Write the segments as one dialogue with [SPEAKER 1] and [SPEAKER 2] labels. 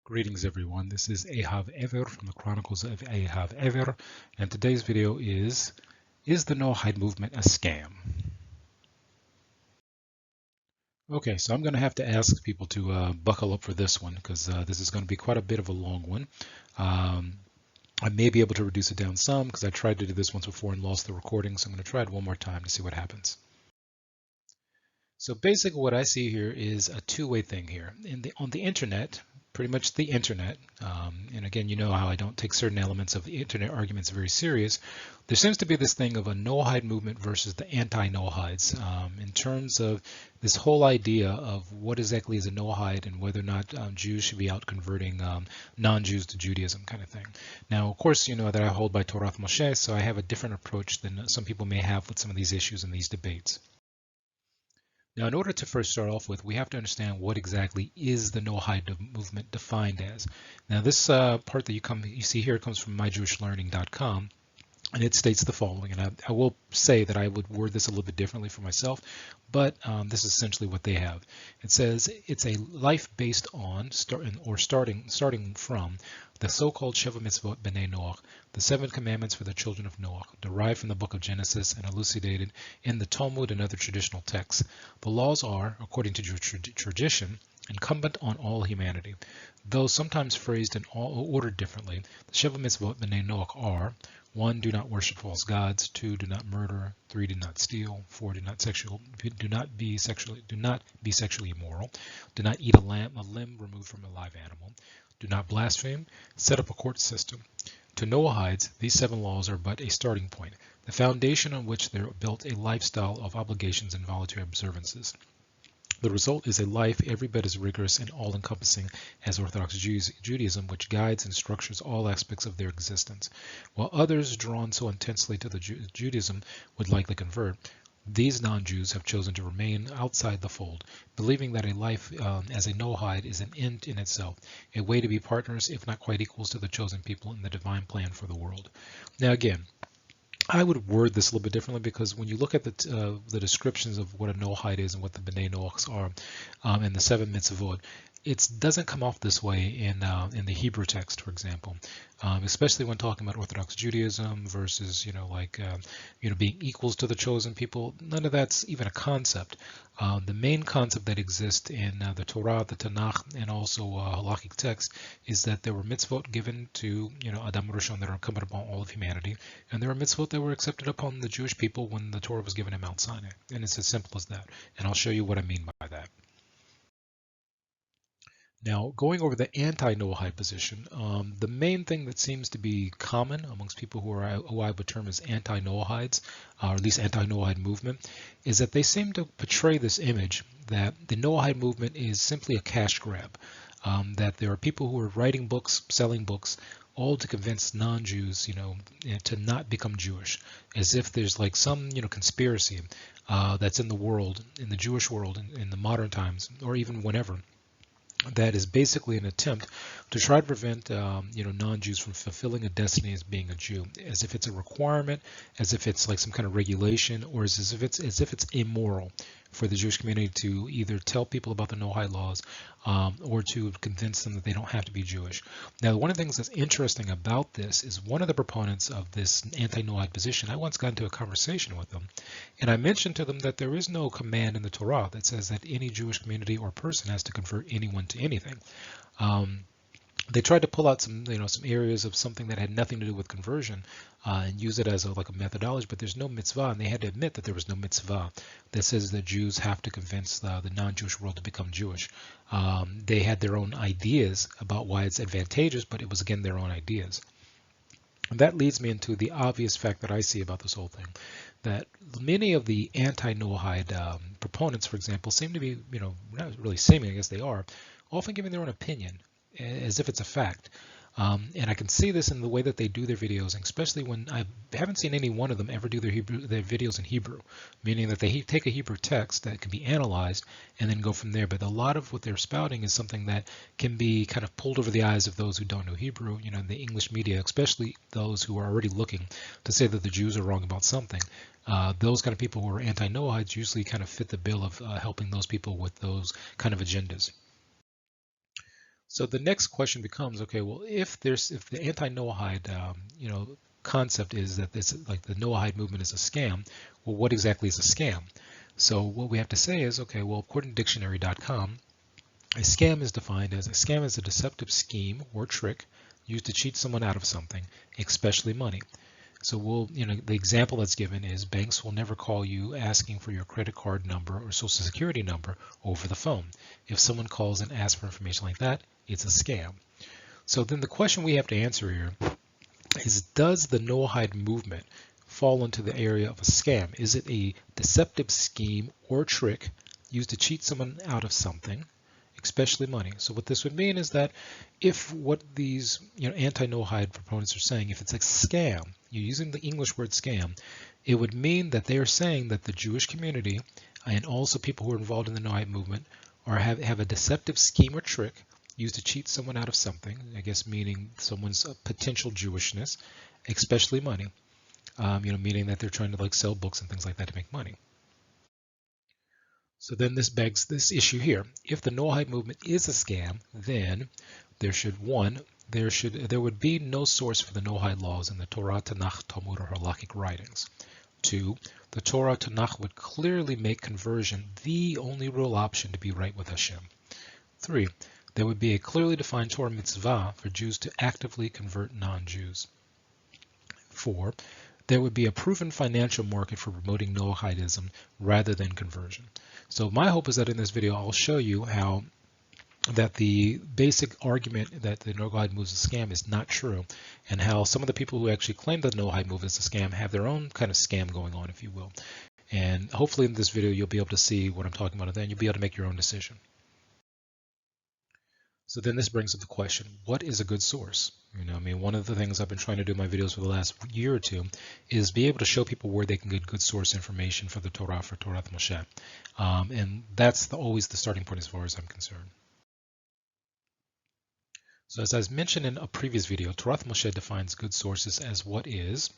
[SPEAKER 1] Greetings everyone, this is Ahav Ever from the Chronicles of Ahav Ever, and today's video is the Noachide Movement a Scam? Okay, so I'm going to have to ask people to buckle up for this one because this is going to be quite a bit of a long one. I may be able to reduce it down some because I tried to do this once before and lost the recording, so I'm going to try it one more time to see what happens. So basically what I see here is a two-way thing here. On the internet, pretty much the internet, and again, you know how I don't take certain elements of the internet arguments very serious. There seems to be this thing of a Noachide movement versus the anti-Noachides in terms of this whole idea of what exactly is a Noachide and whether or not Jews should be out converting non-Jews to Judaism kind of thing. Now, of course, you know that I hold by Torath Mosheh, so I have a different approach than some people may have with some of these issues and these debates. Now, in order to first start off with, we have to understand what exactly is the Noachide movement defined as. Now, this part that you see here comes from myjewishlearning.com, and it states the following, and I will say that I would word this a little bit differently for myself, but this is essentially what they have. It says it's a life based on, starting from, the so-called Sheva Mitzvoth B'nai Noach, the 7 commandments for the children of Noach, derived from the book of Genesis and elucidated in the Talmud and other traditional texts. The laws are, according to Jewish tradition, incumbent on all humanity. Though sometimes phrased and ordered differently, the Sheva Mitzvoth B'nai Noach are: 1. Do not worship false gods. 2. Do not murder. 3. Do not steal. 4. Do not be sexually immoral. Do not eat a limb removed from a live animal. Do not blaspheme. Set up a court system. To Noachides, these 7 laws are but a starting point, the foundation on which there built a lifestyle of obligations and voluntary observances. The result is a life every bit as rigorous and all-encompassing as Orthodox Judaism, which guides and structures all aspects of their existence. While others drawn so intensely to the Judaism would likely convert, these non-Jews have chosen to remain outside the fold, believing that a life as a Noachide is an end in itself, a way to be partners, if not quite equals, to the chosen people in the divine plan for the world. Now again, I would word this a little bit differently because when you look at the descriptions of what a Noachide is and what the B'nai Noachs are and the 7 mitzvot, it doesn't come off this way in the Hebrew text, for example, especially when talking about Orthodox Judaism versus, being equals to the chosen people. None of that's even a concept. The main concept that exists in the Torah, the Tanakh, and also halakhic text is that there were mitzvot given to, Adam Rishon that are incumbent upon all of humanity, and there are mitzvot that were accepted upon the Jewish people when the Torah was given at Mount Sinai. And it's as simple as that. And I'll show you what I mean by that. Now, going over the anti-Noachide position, the main thing that seems to be common amongst people who I would term as anti-Noachides, or at least anti-Noachide movement, is that they seem to portray this image that the Noachide movement is simply a cash grab, that there are people who are writing books, selling books, all to convince non-Jews, to not become Jewish, as if there's like some, conspiracy that's in the world, in the Jewish world, in the modern times, or even whenever, that is basically an attempt to try to prevent non-Jews from fulfilling a destiny as being a Jew, as if it's a requirement, as if it's like some kind of regulation, or as if it's immoral for the Jewish community to either tell people about the Noachide laws or to convince them that they don't have to be Jewish. Now, one of the things that's interesting about this is one of the proponents of this anti-Noachide position, I once got into a conversation with them, and I mentioned to them that there is no command in the Torah that says that any Jewish community or person has to convert anyone to anything. They tried to pull out some areas of something that had nothing to do with conversion and use it as a methodology, but there's no mitzvah, and they had to admit that there was no mitzvah that says that Jews have to convince the non-Jewish world to become Jewish. They had their own ideas about why it's advantageous, but it was, again, their own ideas. And that leads me into the obvious fact that I see about this whole thing, that many of the anti-Noachide proponents, for example, seem to be, not really seeming, I guess they are, often giving their own opinion, as if it's a fact. And I can see this in the way that they do their videos, and especially when I haven't seen any one of them ever do their videos in Hebrew, meaning that they take a Hebrew text that can be analyzed and then go from there. But a lot of what they're spouting is something that can be kind of pulled over the eyes of those who don't know Hebrew, the English media, especially those who are already looking to say that the Jews are wrong about something. Those kind of people who are anti-Noachides usually kind of fit the bill of helping those people with those kind of agendas. So the next question becomes, okay, well, if the anti-Noahide, concept is that this, like the Noahide movement is a scam, well, what exactly is a scam? So what we have to say is, okay, well, according to dictionary.com, a scam is defined as a deceptive scheme or trick used to cheat someone out of something, especially money. So the example that's given is banks will never call you asking for your credit card number or social security number over the phone. If someone calls and asks for information like that, it's a scam. So then the question we have to answer here is, does the Noahide movement fall into the area of a scam? Is it a deceptive scheme or trick used to cheat someone out of something, especially money? So what this would mean is that if what these anti-Noahide proponents are saying, if it's a scam, you're using the English word scam, it would mean that they are saying that the Jewish community and also people who are involved in the Noahide movement have a deceptive scheme or trick used to cheat someone out of something, I guess meaning someone's potential Jewishness, especially money, meaning that they're trying to like sell books and things like that to make money. So then this begs this issue here. If the Noahide movement is a scam, then there would be no source for the Noahide laws in the Torah, Tanakh, Talmud, or Halakhic writings. 2, the Torah Tanakh would clearly make conversion the only real option to be right with Hashem. 3, there would be a clearly defined Torah mitzvah for Jews to actively convert non-Jews. 4, there would be a proven financial market for promoting Noahidism rather than conversion. So my hope is that in this video I'll show you how that the basic argument that the Noahide movement is a scam is not true, and how some of the people who actually claim that the Noahide movement is a scam have their own kind of scam going on, if you will. And hopefully in this video you'll be able to see what I'm talking about, and then you'll be able to make your own decision. So then this brings up the question, what is a good source? One of the things I've been trying to do in my videos for the last year or two is be able to show people where they can get good source information for the Torah, for Torath Mosheh. And that's always the starting point as far as I'm concerned. So as I mentioned in a previous video, Torath Mosheh defines good sources as what is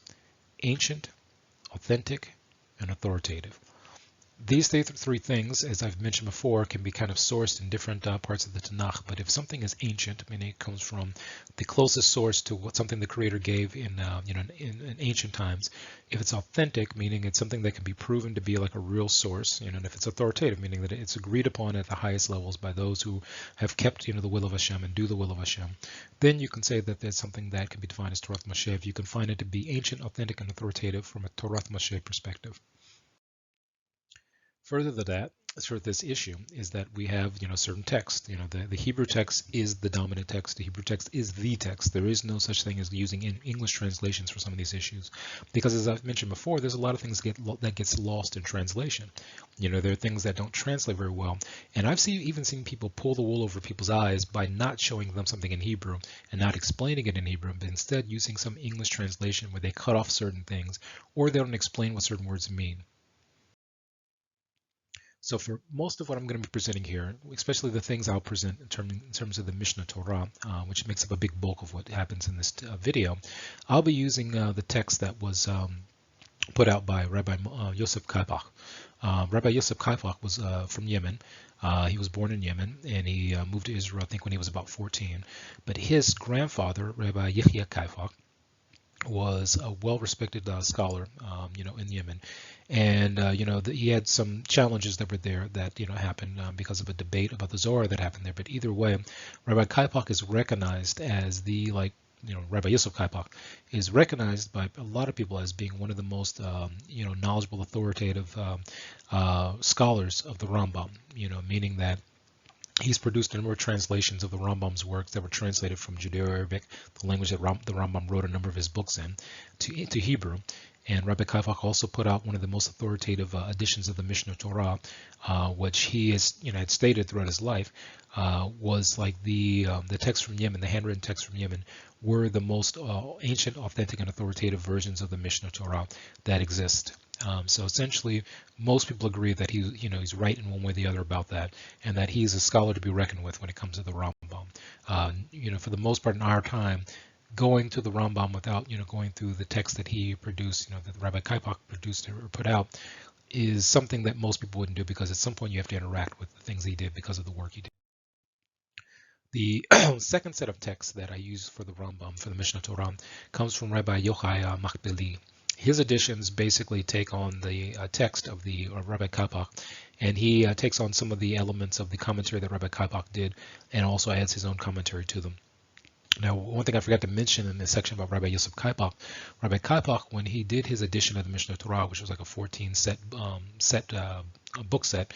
[SPEAKER 1] ancient, authentic, and authoritative. These three things, as I've mentioned before, can be kind of sourced in different parts of the Tanakh. But if something is ancient, meaning it comes from the closest source to something the Creator gave in ancient times, if it's authentic, meaning it's something that can be proven to be like a real source, and if it's authoritative, meaning that it's agreed upon at the highest levels by those who have kept the will of Hashem and do the will of Hashem, then you can say that there's something that can be defined as Torath Mosheh if you can find it to be ancient, authentic, and authoritative from a Torath Mosheh perspective. Further to that, this issue is that we have, certain text. The Hebrew text is the dominant text. The Hebrew text is the text. There is no such thing as using English translations for some of these issues, because as I've mentioned before, there's a lot of things that gets lost in translation. There are things that don't translate very well, and I've even seen people pull the wool over people's eyes by not showing them something in Hebrew and not explaining it in Hebrew, but instead using some English translation where they cut off certain things or they don't explain what certain words mean. So for most of what I'm going to be presenting here, especially the things I'll present in terms of the Mishnah Torah, which makes up a big bulk of what happens in this video, I'll be using the text that was put out by Rabbi Yosef Kaipach. Rabbi Yosef Kaipach was from Yemen. He was born in Yemen, and he moved to Israel, I think, when he was about 14. But his grandfather, Rabbi Yechia Kaipach, was a well-respected scholar, in Yemen, and he had some challenges that were there that happened because of a debate about the Zohar that happened there. But either way, Rabbi Kaipach is recognized as Rabbi Yosef Kaipach is recognized by a lot of people as being one of the most knowledgeable, authoritative scholars of the Rambam. Meaning that he's produced a number of translations of the Rambam's works that were translated from Judeo-Arabic, the language that the Rambam wrote a number of his books in, to Hebrew. And Rabbi Kaipach also put out one of the most authoritative editions of the Mishnah Torah, which he had stated throughout his life was like the text from Yemen, the handwritten text from Yemen, were the most ancient, authentic, and authoritative versions of the Mishnah Torah that exist. So essentially, most people agree that he's right in one way or the other about that, and that he's a scholar to be reckoned with when it comes to the Rambam. For the most part in our time, going to the Rambam without going through the text that he produced, that Rabbi Kaipach produced or put out, is something that most people wouldn't do, because at some point you have to interact with the things he did because of the work he did. The second set of texts that I use for the Rambam, for the Mishnah Torah, comes from Rabbi Yochai Machbeli. His editions basically take on the text of the Rabbi Kapach, and he takes on some of the elements of the commentary that Rabbi Kapach did, and also adds his own commentary to them. Now, one thing I forgot to mention in this section about Rabbi Yosef Kaipach, Rabbi Kaipach, when he did his edition of the Mishnah Torah, which was like a 14 book set,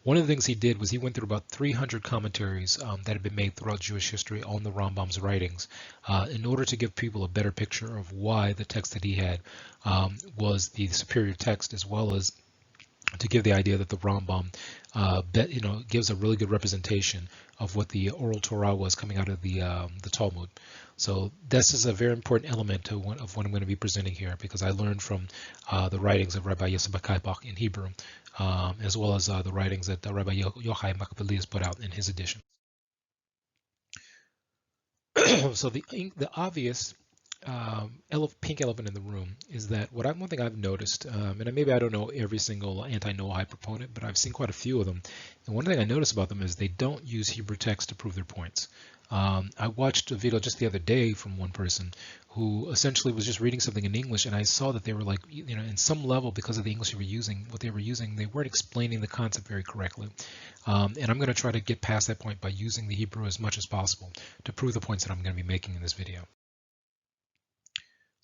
[SPEAKER 1] one of the things he did was he went through about 300 commentaries that had been made throughout Jewish history on the Rambam's writings in order to give people a better picture of why the text that he had was the superior text, as well as to give the idea that the Rambam gives a really good representation of what the oral Torah was coming out of the Talmud. So this is a very important element of what I'm going to be presenting here, because I learned from the writings of Rabbi Yosef Kaipach in Hebrew, as well as the writings that Rabbi Yochai Machbeli has put out in his edition. So the obvious pink elephant in the room is that one thing I've noticed, and maybe I don't know every single anti-Noahide proponent, but I've seen quite a few of them. And one thing I notice about them is they don't use Hebrew text to prove their points. I watched a video just the other day from one person who essentially was just reading something in English, and I saw that they were like, in some level, because of the English they were using, they weren't explaining the concept very correctly. And I'm going to try to get past that point by using the Hebrew as much as possible to prove the points that I'm going to be making in this video.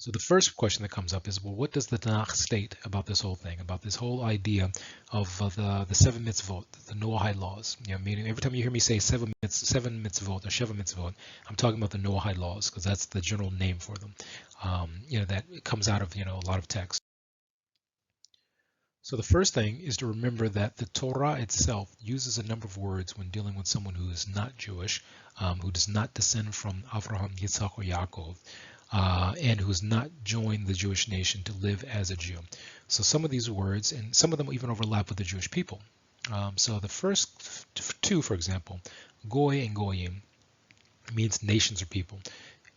[SPEAKER 1] So the first question that comes up is, well, what does the Tanakh state about this whole thing, about this whole idea of the 7 mitzvot, the Noahide laws? Meaning every time you hear me say 7 mitzvot or Sheva mitzvot, I'm talking about the Noahide laws, because that's the general name for them. That comes out of a lot of text. So the first thing is to remember that the Torah itself uses a number of words when dealing with someone who is not Jewish, who does not descend from Avraham, Yitzhak, or Yaakov. And who has not joined the Jewish nation to live as a Jew. So some of these words, and some of them even overlap with the Jewish people. So the first two, for example, Goy and Goyim, means nations or people.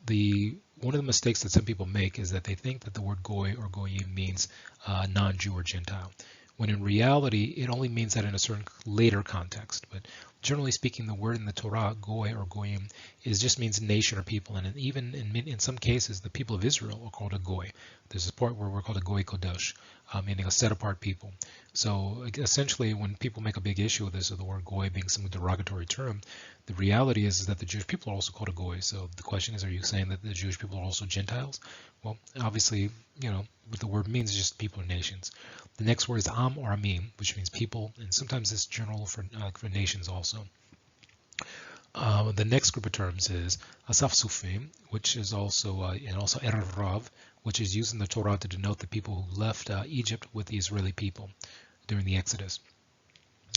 [SPEAKER 1] One of the mistakes that some people make is that they think that the word Goy or Goyim means non-Jew or Gentile, when in reality it only means that in a certain later context. But generally speaking, the word in the Torah, Goy or Goyim, just means nation or people, and even in some cases, the people of Israel are called a Goy. There's a part where we're called a Goy Kodesh, meaning a set-apart people. So essentially, when people make a big issue of this, of the word Goy being some derogatory term, the reality is that the Jewish people are also called a Goy. So the question is, are you saying that the Jewish people are also Gentiles? Well, obviously, what the word means is just people or nations. The next word is Am or Amim, which means people, and sometimes it's general for nations also. The next group of terms is Asaf Sufim, which is also and also Erev Rav, which is used in the Torah to denote the people who left Egypt with the Israeli people during the Exodus.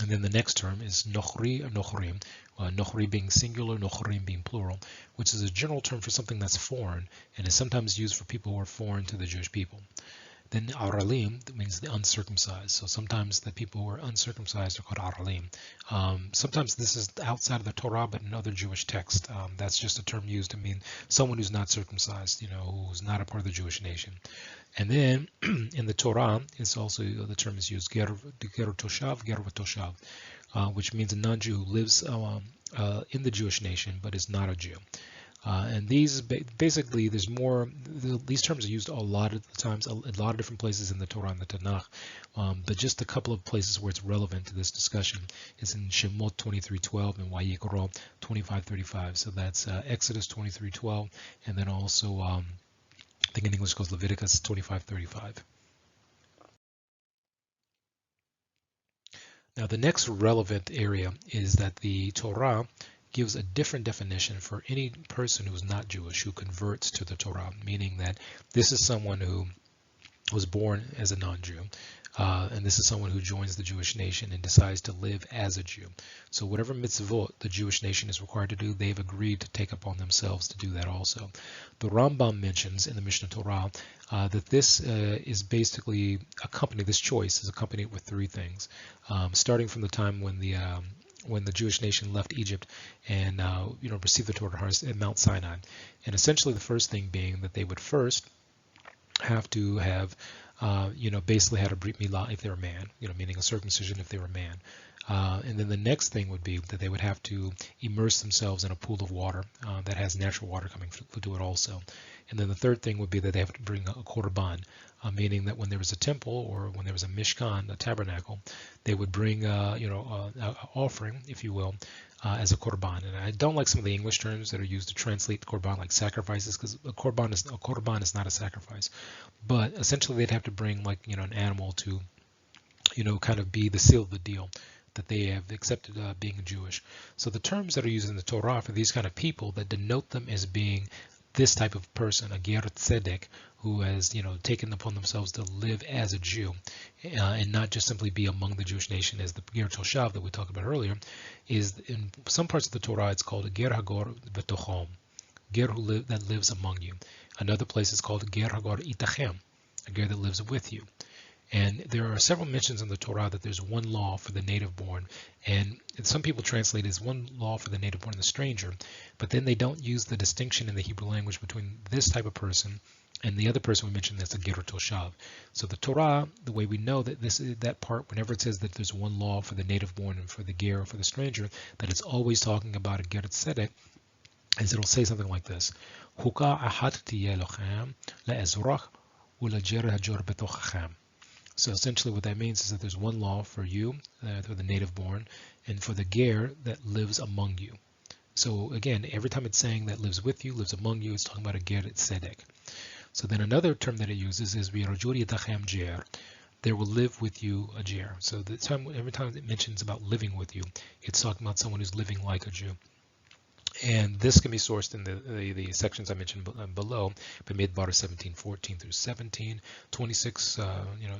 [SPEAKER 1] And then the next term is Nochri or Nochrim, Nochri being singular, Nochrim being plural, which is a general term for something that's foreign and is sometimes used for people who are foreign to the Jewish people. Then Aralim, that means the uncircumcised. So sometimes the people who are uncircumcised are called Aralim. Sometimes this is outside of the Torah, but in other Jewish texts, that's just a term used to mean someone who's not circumcised, who's not a part of the Jewish nation. And then in the Torah, it's also the term is used Ger Toshav, Ger Toshav, which means a non-Jew who lives in the Jewish nation but is not a Jew. And these basically, there's more. These terms are used a lot of times, a lot of different places in the Torah and the Tanakh. But just a couple of places where it's relevant to this discussion is in Shemot 23:12 and Vayikra 25:35. So that's Exodus 23:12, and then also I think in English it goes Leviticus 25:35. Now the next relevant area is that the Torah gives a different definition for any person who's not Jewish who converts to the Torah, meaning that this is someone who was born as a non-Jew, and this is someone who joins the Jewish nation and decides to live as a Jew. So whatever mitzvot the Jewish nation is required to do, they've agreed to take upon themselves to do that also. The Rambam mentions in the Mishnah Torah that this is basically this choice is accompanied with three things, starting from the time when the Jewish nation left Egypt and received the Torah at Mount Sinai. And essentially the first thing being that they would first have to have basically had a brit milah if they were a man, meaning a circumcision if they were a man. And then the next thing would be that they would have to immerse themselves in a pool of water that has natural water coming to it also. And then the third thing would be that they have to bring a korban, meaning that when there was a temple or when there was a mishkan, a tabernacle, they would bring an offering, if you will, as a korban. And I don't like some of the English terms that are used to translate korban like sacrifices, because a korban is not a sacrifice. But essentially they'd have to bring an animal to kind of be the seal of the deal that they have accepted being Jewish. So the terms that are used in the Torah for these kind of people that denote them as being this type of person, a ger tzedek, who has taken upon themselves to live as a Jew and not just simply be among the Jewish nation as the ger toshav that we talked about earlier, is in some parts of the Torah it's called a ger hagor v'tochom, ger that lives among you. Another place is called ger hagor itachem, a ger that lives with you. And there are several mentions in the Torah that there's one law for the native born, and some people translate it as one law for the native born and the stranger, but then they don't use the distinction in the Hebrew language between this type of person and the other person we mentioned that's a ger toshav. So the Torah, the way we know that that part, whenever it says that there's one law for the native born and for the ger or for the stranger, that it's always talking about a ger tzedek, is it'll say something like this: Huka ahat tiyeh lochem le'ezrach u'leger hajor betochachem. So essentially what that means is that there's one law for you, for the native born, and for the ger that lives among you. So again, every time it's saying that lives with you, lives among you, it's talking about a ger tzedek. So then another term that it uses is v'yarajur yitachem ger. There will live with you a ger. So every time it mentions about living with you, it's talking about someone who's living like a Jew. And this can be sourced in the sections I mentioned below, Bamidbar 17:14 through 17, 26,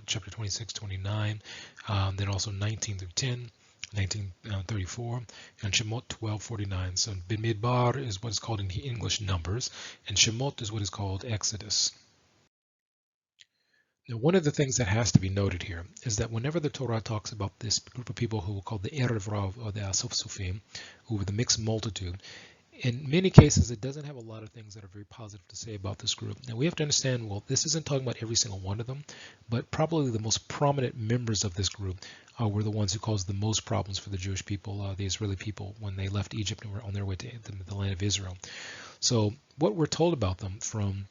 [SPEAKER 1] chapter 26, 29, then also 19 through 10, 1934, and Shemot 12:49. So Bamidbar is what is called in English Numbers, and Shemot is what is called Exodus. Now, one of the things that has to be noted here is that whenever the Torah talks about this group of people who are called the Erev Rav or the Asaf Sufim, who were the mixed multitude, in many cases it doesn't have a lot of things that are very positive to say about this group. Now we have to understand, well, this isn't talking about every single one of them, but probably the most prominent members of this group were the ones who caused the most problems for the Jewish people, the Israeli people, when they left Egypt and were on their way to the land of Israel. So what we're told about them from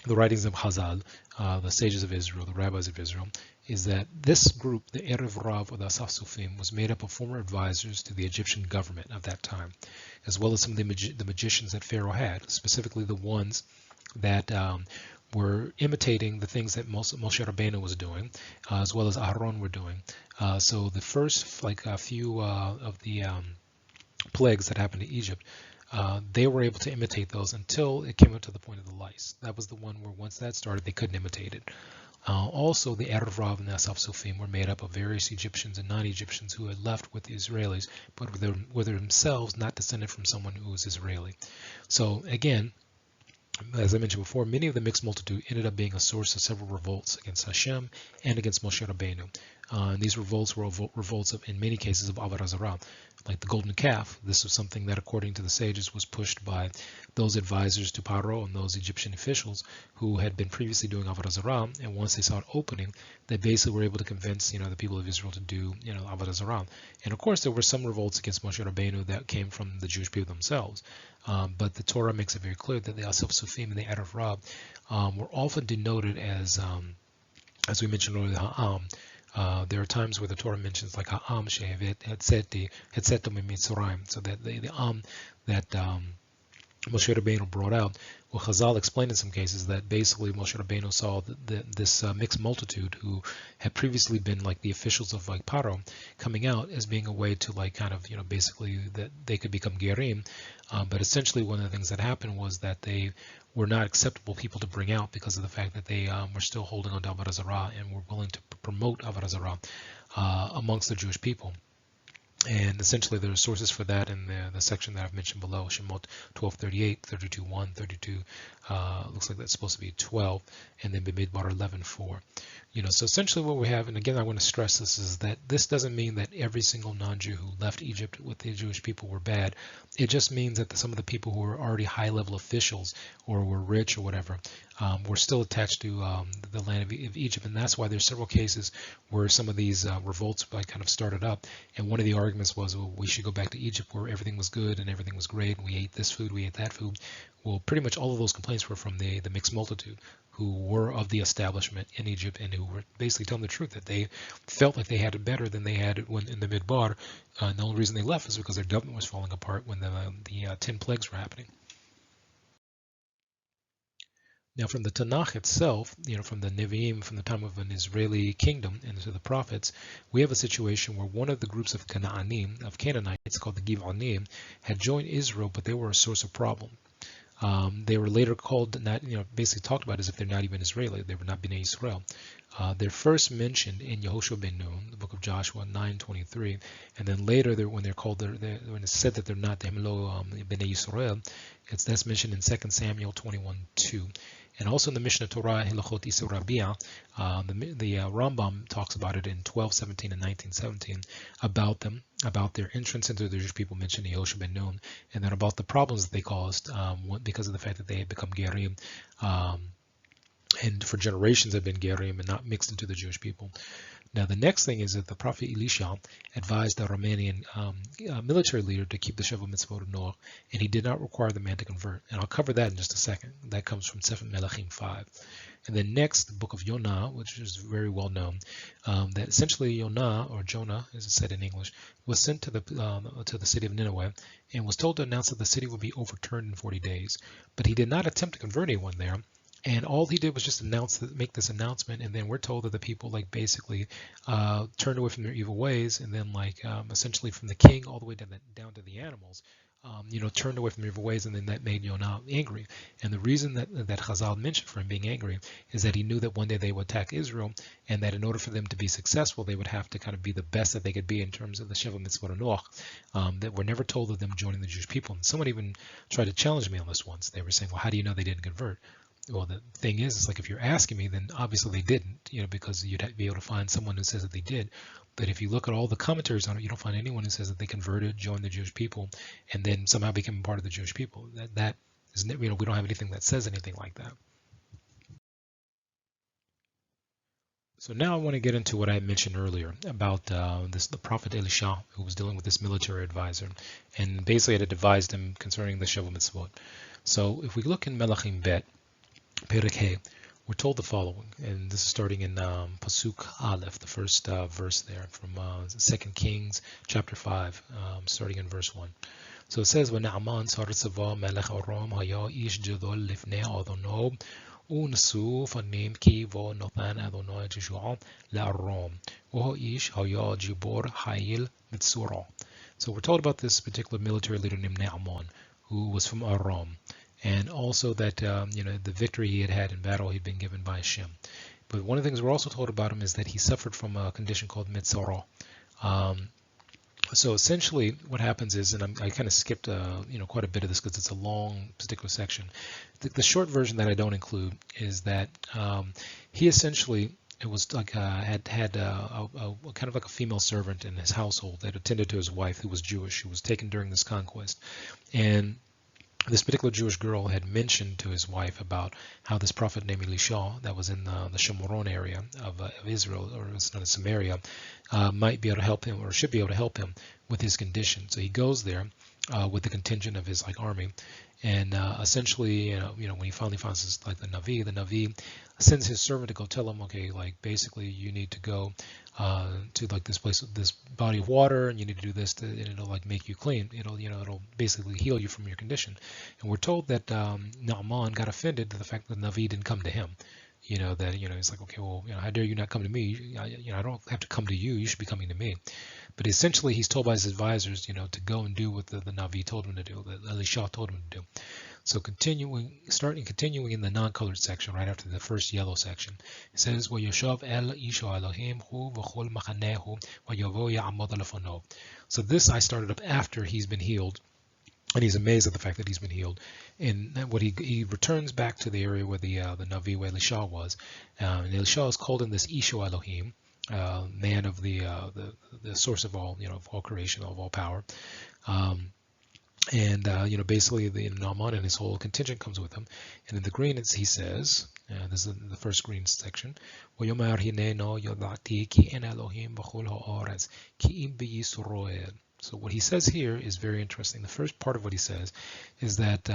[SPEAKER 1] the writings of Chazal, the sages of Israel, the rabbis of Israel, is that this group, the Erev Rav or the Asaf Sufim, was made up of former advisors to the Egyptian government of that time, as well as some of the magicians that Pharaoh had, specifically the ones that were imitating the things that Moshe Rabbeinu was doing, as well as Aaron were doing. So the first few of the plagues that happened to Egypt, they were able to imitate those until it came up to the point of the lice. That was the one where once that started, they couldn't imitate it. Also, the Erev Rav and the Asaf Sufim were made up of various Egyptians and non-Egyptians who had left with the Israelis, but were themselves not descended from someone who was Israeli. So again, as I mentioned before, many of the mixed multitude ended up being a source of several revolts against Hashem and against Moshe Rabbeinu. And these revolts were revolts in many cases of Avodah Zarah, like the golden calf. This was something that, according to the sages, was pushed by those advisors to Paro and those Egyptian officials who had been previously doing Avodah Zarah. And once they saw it opening, they basically were able to convince the people of Israel to do Avodah Zarah. And of course, there were some revolts against Moshe Rabbeinu that came from the Jewish people themselves. But the Torah makes it very clear that the Asaf Sufim and the Erev Rav were often denoted as we mentioned earlier, the Ha'am. There are times where the Torah mentions like Ha'am she'evet hetzeto miMitzrayim, so that the that Moshe Rabbeinu brought out. Well, Chazal explained in some cases that basically Moshe Rabbeinu saw this mixed multitude who had previously been like the officials of like Paro coming out as being a way to like kind of basically that they could become Geirim, but essentially one of the things that happened was that they were not acceptable people to bring out because of the fact that they were still holding on to Avodah Zarah and were willing to promote Avodah Zarah amongst the Jewish people. And essentially there are sources for that in the section that I've mentioned below, Shemot 12:38, 32:1, 32, looks like that's supposed to be 12, and then Bamidbar 11:4. So essentially what we have, and again I want to stress this, is that this doesn't mean that every single non-Jew who left Egypt with the Jewish people were bad. It just means that some of the people who were already high-level officials or were rich or whatever were still attached to the land of Egypt, and that's why there's several cases where some of these revolts kind of started up, and one of the arguments was, well, we should go back to Egypt where everything was good and everything was great, and we ate this food, we ate that food. Well, pretty much all of those complaints were from the mixed multitude, who were of the establishment in Egypt and who were basically telling the truth, that they felt like they had it better than they had it when in the Midbar. The only reason they left was because their government was falling apart when the 10 plagues were happening. Now, from the Tanakh itself, from the Nevi'im, from the time of an Israeli kingdom and to the prophets, we have a situation where one of the groups of Canaanites, called the Giv'anim, had joined Israel, but they were a source of problem. They were later called, basically talked about as if they're not even Israeli. They were not Bnei Israel. They're first mentioned in Yehoshua ben Nun, the book of Joshua 9:23, and then later, when they're called, when it's said that they're not Bnei Israel, that's mentioned in 2 Samuel 21:2. And also in the Mishnah Torah-Hilchoth Issurei Biah, the Rambam talks about it in 12:17 and 19:17 about them, about their entrance into the Jewish people, mentioned in Yehoshua ben Nun, and then about the problems that they caused because of the fact that they had become Geirim, and for generations had been Geirim and not mixed into the Jewish people. Now the next thing is that the prophet Elisha advised the Romanian military leader to keep the Sheva Mitzvoth of Noah, and he did not require the man to convert. And I'll cover that in just a second. That comes from Sefer Melachim 5. And then next, the book of Yonah, which is very well known, that essentially Yonah, or Jonah, as it's said in English, was sent to the city of Nineveh and was told to announce that the city would be overturned in 40 days. But he did not attempt to convert anyone there. And all he did was just make this announcement, and then we're told that the people basically turned away from their evil ways, and then essentially from the king all the way down to the animals, turned away from their evil ways, and then that made Yonah angry. And the reason that Chazal mentioned for him being angry is that he knew that one day they would attack Israel, and that in order for them to be successful, they would have to kind of be the best that they could be in terms of the Sheva Mitzvoth of Noach, that were never told of them joining the Jewish people. And someone even tried to challenge me on this once. They were saying, well, how do you know they didn't convert? Well, the thing is, it's like if you're asking me, then obviously they didn't, because you'd have to be able to find someone who says that they did. But if you look at all the commentaries on it, you don't find anyone who says that they converted, joined the Jewish people, and then somehow became part of the Jewish people. That is, we don't have anything that says anything like that. So now I want to get into what I mentioned earlier about the prophet Elisha, who was dealing with this military advisor, and basically had advised him concerning the Sheva Mitzvot. So if we look in Melachim Bet, Perek He, we're told the following, and this is starting in Pasuk Aleph, the first verse there from 2 Kings chapter 5, starting in verse 1. So it says, وَنَعْمَانْ صَارَ tzava melech Aram haya ish gedol lifnei Adonai ונשאו פנים כי בו נתן אדוני ישועה לארם והוא איש היה גיבור חיל מצורע. So we're told about this particular military leader named Naaman, who was from Aram. And also that the victory he had in battle he'd been given by Hashem. But one of the things we're also told about him is that he suffered from a condition called mitzvah. So essentially what happens is, and I kind of skipped quite a bit of this because it's a long particular section. The short version that I don't include is that he essentially, it was like had a kind of like a female servant in his household that attended to his wife who was Jewish, who was taken during this conquest. And this particular Jewish girl had mentioned to his wife about how this prophet named Elisha, that was in the Shomron area of Israel, or it's known as Samaria, might be able to help him, or should be able to help him with his condition. So he goes there with the contingent of his army, and essentially, when he finally finds the Navi sends his servant to go tell him, okay, basically you need to go to this place, this body of water, and you need to do this, and it'll make you clean. It'll basically heal you from your condition. And we're told that Naaman got offended to the fact that the Navi didn't come to him. It's like, okay, well, how dare you not come to me? I don't have to come to you. You should be coming to me. But essentially, he's told by his advisors, to go and do what the Navi told him to do, that Elisha told him to do. So continuing in the non-colored section, right after the first yellow section, it says, "Vayoshav el isha Elohim hu v'chol machanehu v'yavo ya'amod lefanov." So this I started up after he's been healed. and he's amazed at the fact that he's been healed. And what he returns back to the area where the Navi, where Elisha was, and Elisha is called in this Isho Elohim, man of the source of all, of all creation, of all power. Basically the Naaman and his whole contingent comes with him. And in the green, he says, this is the first green section, so what he says here is very interesting. The first part of what he says is that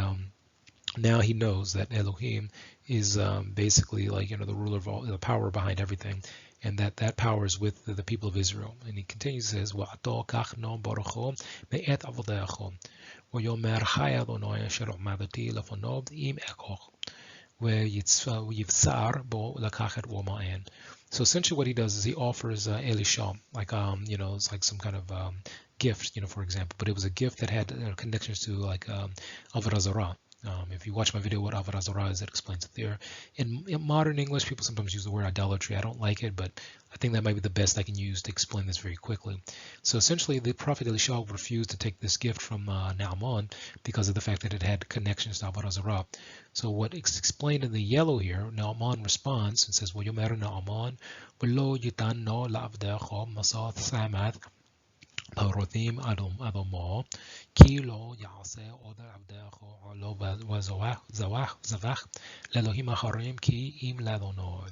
[SPEAKER 1] now he knows that Elohim is basically like, the ruler of all, the power behind everything, and that power is with the people of Israel. And he continues, says, so essentially what he does is he offers Elisha, like, it's like some kind of gift, for example, but it was a gift that had connections to like Avodah Zarah. If you watch my video what Avodah Zarah is, it explains it there. In modern English, people sometimes use the word idolatry. I don't like it, but I think that might be the best I can use to explain this very quickly. So essentially, the prophet Elisha refused to take this gift from Naaman because of the fact that it had connections to Avodah Zarah. So what is explained in the yellow here, Naaman responds and says, وَيُمَرُ نَعْمَانُ وَلَوْ يُتَنَّ لَعَبْدَهُ مَصَاث سَامَث Parothim Adomo, Kilo Yase Oda Abdecho Olo Zavach Lelohim Acharim Ki Im Ladono.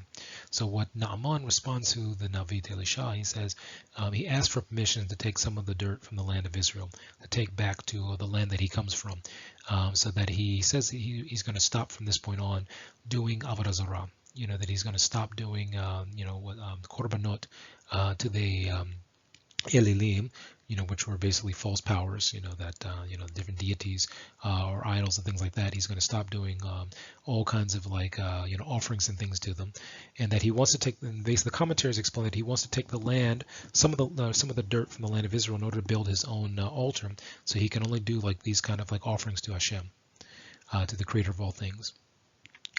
[SPEAKER 1] So what Naaman responds to the Navi Elisha, he says, he asked for permission to take some of the dirt from the land of Israel, to take back to the land that he comes from, so that he says he's going to stop from this point on doing Avodah Zarah. That he's going to stop doing, korbanot to the Elilim, which were basically false powers, different deities or idols and things like that. He's going to stop doing all kinds of like, offerings and things to them, and that he wants to take. And basically, the commentaries explain that he wants to take the land, some of the dirt from the land of Israel, in order to build his own altar. So he can only do like these kind of like offerings to Hashem, to the Creator of all things.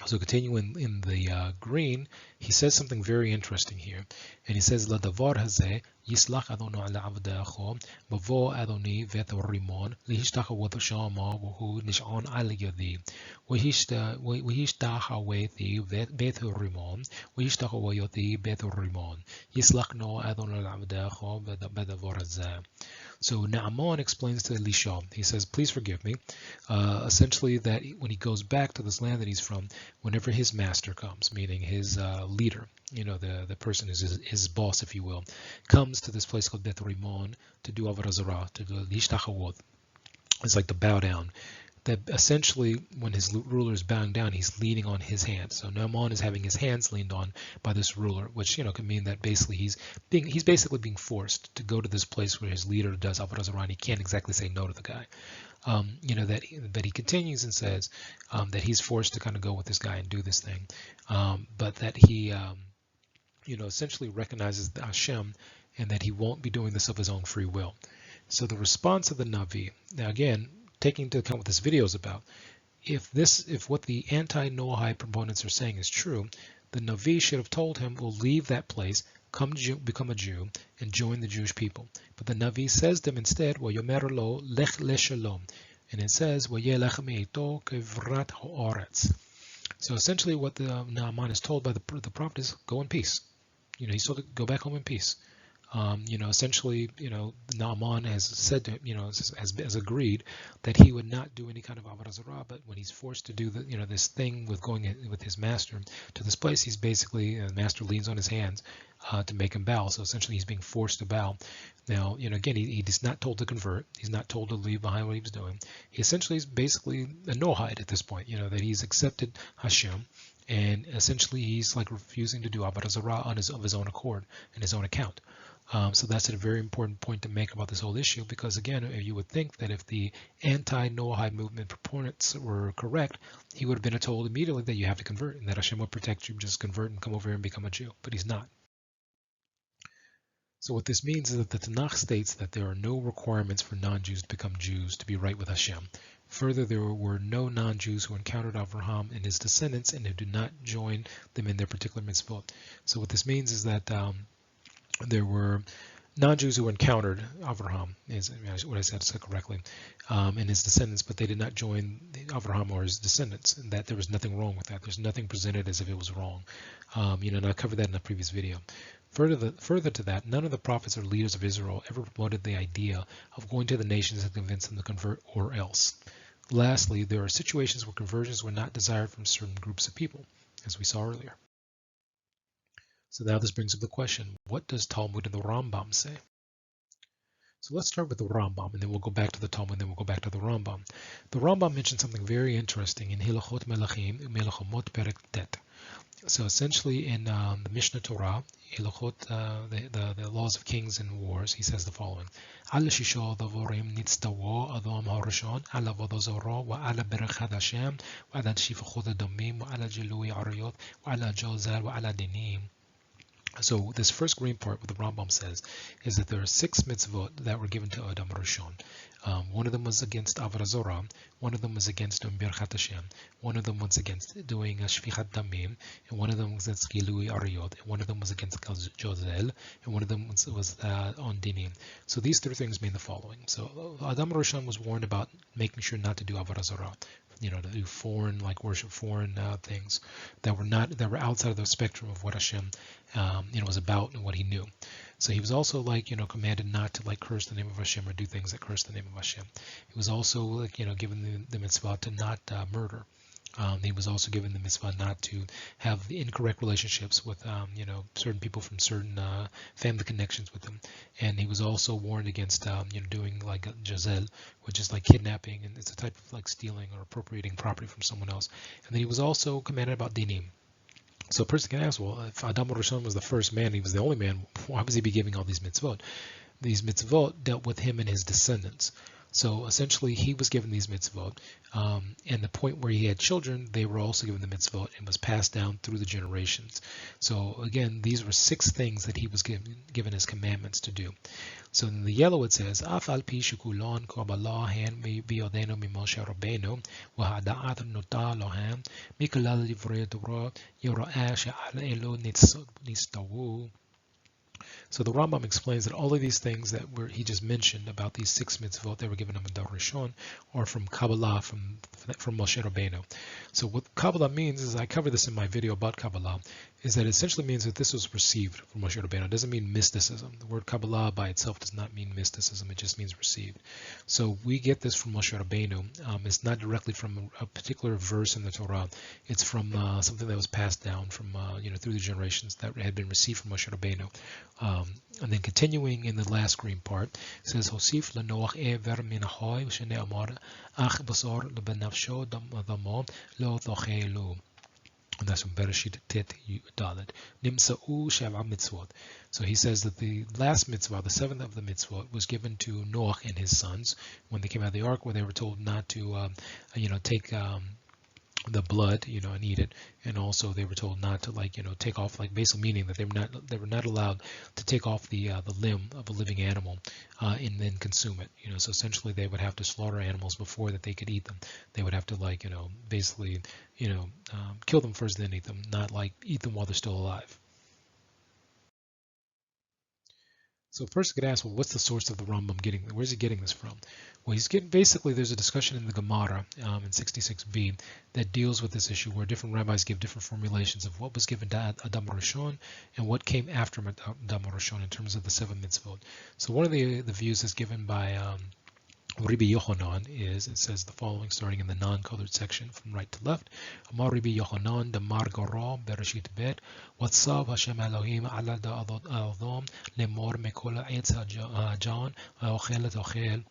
[SPEAKER 1] So continuing in the green, he says something very interesting here, and he says, "Ladavar hazeh yislach Adonu ala avdecho bavo Adoni vet rimon lihishtachawoth shama v'hu nishon al yadi v'hishtachaweti vet rimon v'hishtachawoti vet rimon yislach no Adonu ala avdecho b'davar hazeh." So Naaman explains to Elisha, he says, please forgive me, essentially that when he goes back to this land that he's from, whenever his master comes, meaning his leader, the person who's his boss, if you will, comes to this place called Beth Rimon to do Avodah Zarah, to do Lishtachawot, it's like to bow down. That essentially when his ruler is bowing down, he's leaning on his hands. So Naaman is having his hands leaned on by this ruler, which can mean that basically he's basically being forced to go to this place where his leader does Avodah Zarah, and he can't exactly say no to the guy. That he continues and says that he's forced to kind of go with this guy and do this thing, but that he essentially recognizes the Hashem, and that he won't be doing this of his own free will. So the response of the Navi, now again, taking into account what this video is about, if what the anti-Noachide proponents are saying is true, the Navi should have told him, "We'll leave that place, become a Jew, and join the Jewish people." But the Navi says to him instead, "Wayomer lo lech leshalom," and it says, "Wayelech meito kevrat haaretz." So essentially, what the Naaman is told by the prophet is, "Go in peace." He's told to go back home in peace. Essentially, Naaman has said to him, has agreed that he would not do any kind of Avodah Zarah, but when he's forced to do this thing with going with his master to this place, he's basically, the master leans on his hands to make him bow. So essentially, he's being forced to bow. Now, again, he's not told to convert. He's not told to leave behind what he was doing. He essentially is basically a Noachide at this point, that he's accepted Hashem, and essentially he's like refusing to do Avodah Zarah of his own accord and his own account. So that's a very important point to make about this whole issue, because again, you would think that if the Anti-Noachide Movement proponents were correct, he would have been told immediately that you have to convert, and that Hashem will protect you, just convert and come over here and become a Jew, but he's not. So what this means is that the Tanakh states that there are no requirements for non-Jews to become Jews to be right with Hashem. Further, there were no non-Jews who encountered Avraham and his descendants and who did not join them in their particular mitzvot. So what this means is that there were non-Jews who encountered Avraham, is what I said correctly, and his descendants, but they did not join Avraham or his descendants, and that there was nothing wrong with that. There's nothing presented as if it was wrong. And I covered that in a previous video. Further to that, none of the prophets or leaders of Israel ever promoted the idea of going to the nations and convince them to convert or else. Lastly, there are situations where conversions were not desired from certain groups of people, as we saw earlier. So now this brings up the question, what does Talmud and the Rambam say? So let's start with the Rambam, and then we'll go back to the Talmud, and then we'll go back to the Rambam. The Rambam mentioned something very interesting in Hilchot Melachim, Milhhamoth Perek Tet. So essentially in the Mishnah Torah, Hilchot, the laws of kings and wars, he says the following: Al shisho davorim nitztawo adam harishon ala vodozoro wa ala berachad Hashem wa ala shifachot adamim wa ala jilui arayot wa ala jozal wa ala dinim. So this first green part, what the Rambam says, is that there are 6 mitzvot that were given to Adam Rishon. One of them was against Avodah Zorah, one of them was against Birchat Hashem, one of them was against doing Shfichat Damim, and one of them was against Gilui Ariyot, and one of them was against Jozel, and one of them was on Dinim. So these 3 things mean the following. So Adam Rishon was warned about making sure not to do Avodah Zorah, to do foreign, like worship foreign things that were outside of the spectrum of what Hashem was about and what he knew. So he was also commanded not to curse the name of Hashem or do things that curse the name of Hashem. He was also given the mitzvah to not murder. He was also given the mitzvah not to have incorrect relationships with certain people from certain family connections with them. And he was also warned against doing like jazel, which is like kidnapping, and it's a type of like stealing or appropriating property from someone else. And then he was also commanded about dinim. So a person can ask, well, if Adam Rishon was the first man, he was the only man, why was he be giving all these mitzvot? These mitzvot dealt with him and his descendants. So essentially, he was given these mitzvot, and the point where he had children, they were also given the mitzvot and was passed down through the generations. So again, these were 6 things that he was given as commandments to do. So in the yellow it says, Af al pi shukulon kobalah hen biyodeno mi Mosheh Rabbeinu v'hada'at nota lohem mikolal livrei Torah yora'ah she'al elo nistawu. So the Rambam explains that all of these things that he just mentioned about these 6 mitzvot that were given him in Dar Rishon are from Kabbalah, from Moshe Rabbeinu. So what Kabbalah means is, I covered this in my video about Kabbalah, is that it essentially means that this was received from Moshe Rabbeinu. It doesn't mean mysticism. The word Kabbalah by itself does not mean mysticism. It just means received. So we get this from Moshe Rabbeinu. It's not directly from a particular verse in the Torah. It's from something that was passed down from through the generations that had been received from Moshe Rabbeinu. And then continuing in the last green part, it says, Hosif lenoach ever min hachoy v'shenei amar ach basar lebenafsho damo lo tochelu. And that's from Bereshit Tet Dalet. Nimsa'u Sheva Mitzvot. So he says that the last mitzvah, the 7th of the mitzvot, was given to Noach and his sons when they came out of the ark, where they were told not to, take the blood, and eat it, and also they were told not to, take off, basically meaning that they were not allowed to take off the limb of a living animal and then consume it. So essentially they would have to slaughter animals before that they could eat them. They would have to basically kill them first, then eat them, not eat them while they're still alive. So a person could ask, well, what's the source of the Rambam getting? Where's he getting this from? Well, he's getting, basically, there's a discussion in the Gemara in 66b that deals with this issue, where different rabbis give different formulations of what was given to Adam Rishon and what came after Adam Rishon in terms of the 7 mitzvot. So one of the views is given by Rabbi Yochanan is, it says the following, starting in the non-colored section from right to left. Amar Rabbi Yochanan damar gora bereshit bet watsav Hashem Elohim ala da'adam lemor mekol etz hajan ha'ochelet ochel.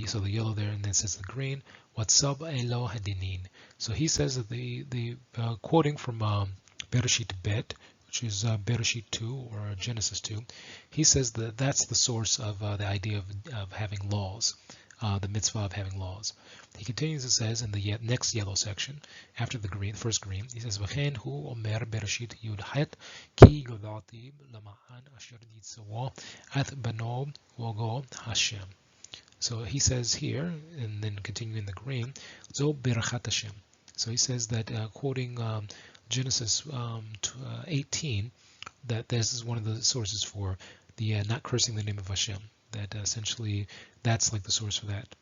[SPEAKER 1] So the yellow there, and then it says the green. Watsab elo hadinin. So he says that the quoting from Bereshit Bet, which is Bereshit 2 or Genesis 2, he says that that's the source of the idea of having laws, the mitzvah of having laws. He continues and says in the next yellow section, after the green, first green, he says, V'chen hu omer Bereshit Yud Het ki yodati lama'an asher yitzawo at bano wogo Hashem. So he says here, and then continuing the green, Zo Birchat Hashem. So he says that, quoting Genesis 18, that this is one of the sources for the not cursing the name of Hashem. That essentially that's like the source for that.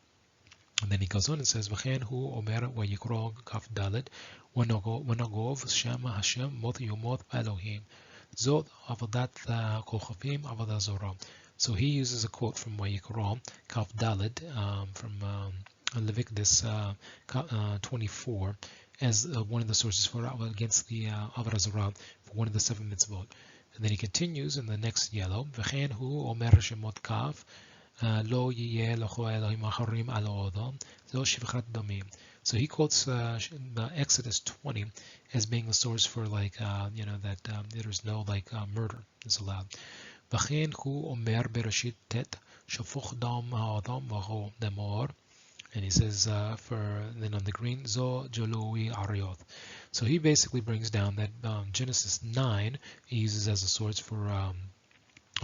[SPEAKER 1] And then he goes on and says, "V'chen hu omer vayikro kaf dalet v'nagov shema Hashem mot yomot Elohim zot avodat kolchavim avodah zorah." So he uses a quote from Vayikra kaf dalet from Leviticus 24 as one of the sources for against the avodah zorah for one of the 7 mitzvot. And then he continues in the next yellow, "V'chen hu omer shemot kaf lo yiyeh lecho Elohim acharim al odom zo shivchat damim." So he quotes the Exodus 20 as being the source for like that there's no like murder is allowed. "V'chen hu omer bereshit tet shafuch dam ha'adam v'ho demor." And he says then on the green, "Zo jolui arioth." So he basically brings down that Genesis 9 he uses as a source for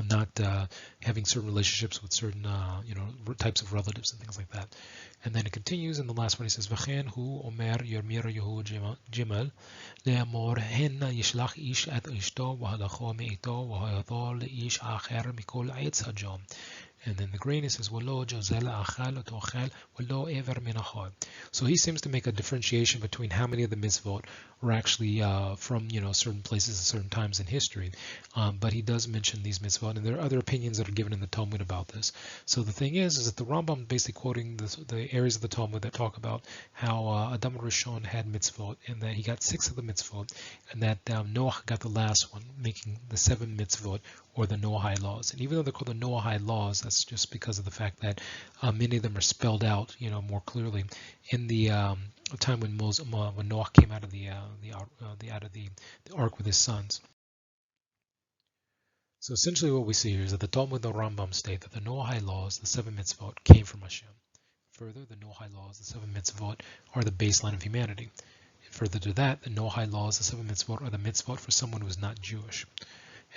[SPEAKER 1] not having certain relationships with certain types of relatives and things like that. And then it continues in the last one. He says, "V'chen hu omer yirmir yehu gimel le'amor henna yishlach ish et ishto v'halacho me'ito v'hayatho le'ish acher mikol eitz hajam." And then the green, it says, "V'lo jozel achal otochel v'lo ever minachod." So he seems to make a differentiation between how many of the mitzvot were actually from certain places at certain times in history. But he does mention these mitzvot, and there are other opinions that are given in the Talmud about this. So the thing is that the Rambam is basically quoting the areas of the Talmud that talk about how Adam Rishon had mitzvot, and that he got 6 of the mitzvot, and that Noach got the last one, making the 7 mitzvot, or the Noachide laws. And even though they're called the Noachide laws, that's just because of the fact that many of them are spelled out, more clearly in the time when Noach came out of the ark with his sons. So essentially, what we see here is that the Talmud and the Rambam state that the Noachide laws, the 7 mitzvot, came from Hashem. Further, the Noachide laws, the 7 mitzvot, are the baseline of humanity. And further to that, the Noachide laws, the 7 mitzvot, are the mitzvot for someone who is not Jewish.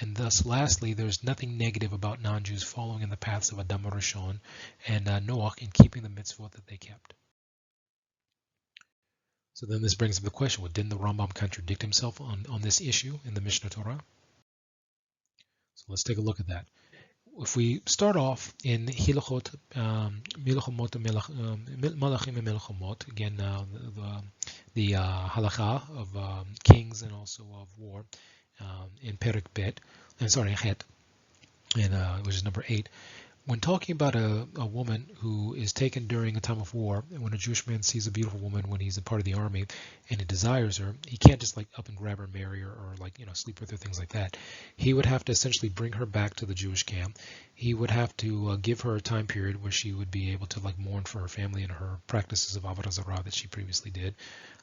[SPEAKER 1] And thus, lastly, there's nothing negative about non-Jews following in the paths of Adam Rishon and Noach in keeping the mitzvot that they kept. So then this brings up the question, well, didn't the Rambam contradict himself on this issue in the Mishnah Torah? So let's take a look at that. If we start off in Hilhhamoth, Milhhamoth, Melachim and Milhhamoth, again, the halakha of kings and also of war, in Perek Bet, Het, which is number 8. When talking about a woman who is taken during a time of war, and when a Jewish man sees a beautiful woman when he's a part of the army and he desires her, he can't just like up and grab her, marry her, or sleep with her, things like that. He would have to essentially bring her back to the Jewish camp. He would have to give her a time period where she would be able to mourn for her family and her practices of avodah zarah that she previously did.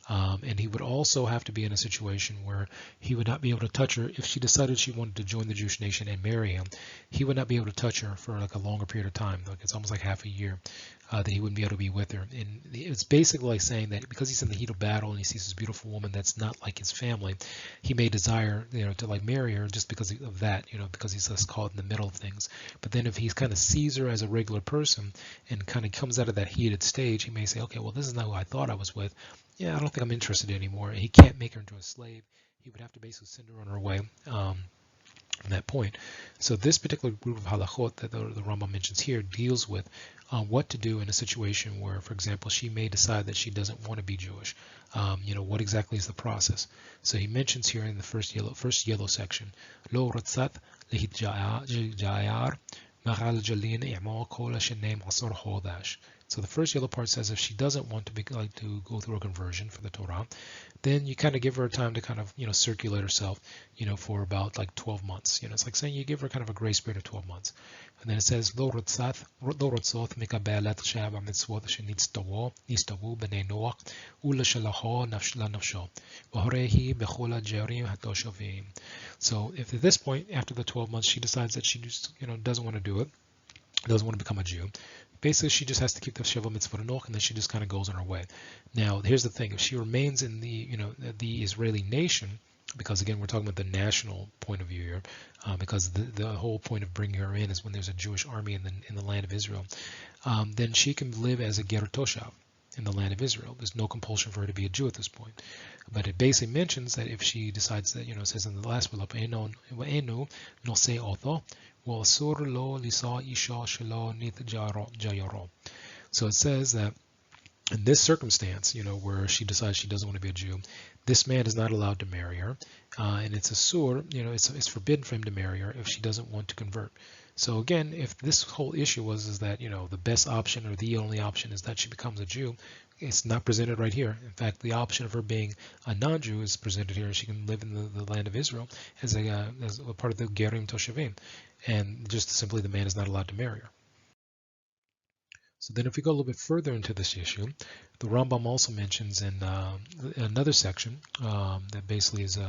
[SPEAKER 1] And he would also have to be in a situation where he would not be able to touch her if she decided she wanted to join the Jewish nation and marry him. He would not be able to touch her for a longer period of time. It's almost like half a year that he wouldn't be able to be with her. And it's basically like saying that because he's in the heat of battle and he sees this beautiful woman that's not like his family, he may desire to marry her just because of that, because he's just caught in the middle of things. But then if he kind of sees her as a regular person and kind of comes out of that heated stage, he may say, okay, well, this is not who I thought I was with. Yeah, I don't think I'm interested anymore. He can't make her into a slave. He would have to basically send her on her way from that point. So this particular group of halachot that the Rambam mentions here deals with what to do in a situation where, for example, she may decide that she doesn't want to be Jewish. What exactly is the process? So he mentions here in the first yellow section, Lo ratzat lehitjayar machal jalin i'mo kol shenem asor chodash. So the first yellow part says if she doesn't want to to go through a conversion for the Torah, then you kind of give her time to circulate herself, for about 12 months. It's like saying you give her kind of a grace period of 12 months. And then it says lo rotzot mikabelet sheva mitzvot shenitztavu b'nei Noach u'leshalacho nafsho v'horehi b'chol Geirim hatoshavim. So if at this point after the 12 months she decides that she just doesn't want to do it, doesn't want to become a Jew, basically she just has to keep the Sheva Mitzvot Noach, and then she just kind of goes on her way. Now here's the thing: if she remains in the Israeli nation, because again we're talking about the national point of view here, because the whole point of bringing her in is when there's a Jewish army in the land of Israel, then she can live as a Ger Toshav. in the land of Israel. There's no compulsion for her to be a Jew at this point. But it basically mentions that if she decides that, it says in the last one, so it says that in this circumstance, where she decides she doesn't want to be a Jew, this man is not allowed to marry her, and it's assur, it's forbidden for him to marry her if she doesn't want to convert. So again, if this whole issue is that, the best option or the only option is that she becomes a Jew, it's not presented right here. In fact, the option of her being a non-Jew is presented here. She can live in the land of Israel as a part of the Geirim Toshevim, and just simply the man is not allowed to marry her. So then if we go a little bit further into this issue, the Rambam also mentions in another section that basically is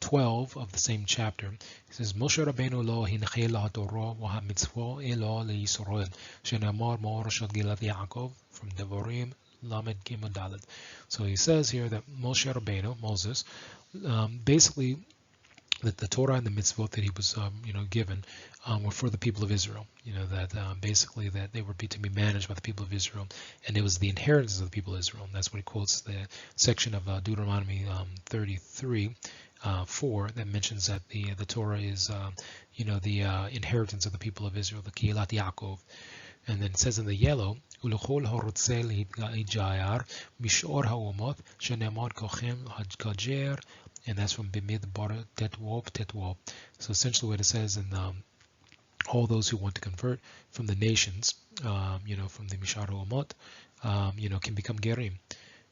[SPEAKER 1] 12 of the same chapter. It says, Moshe Rabbeinu lo hinchei laHatorah wa hamitzvot elo leYisrael shene'amar mo'orashat Gilad Yaakov from Devarim Lamed Gimel Dalet. So he says here that Moshe Rabbeinu, Moses, basically that the Torah and the Mitzvoth that he was, given were for the people of Israel. That basically that they were to be managed by the people of Israel, and it was the inheritance of the people of Israel. And that's what he quotes the section of Deuteronomy 33:4 that mentions that the Torah is, the inheritance of the people of Israel, the Kehilat Yaakov. And then it says in the yellow, Ulechol harotzeh lehijayer mishor haomot shene'amar kochem hakajer. And that's from Bimidbar Tetwov. So essentially what it says in all those who want to convert from the nations, from the Mishar Ha'omot, can become Geirim.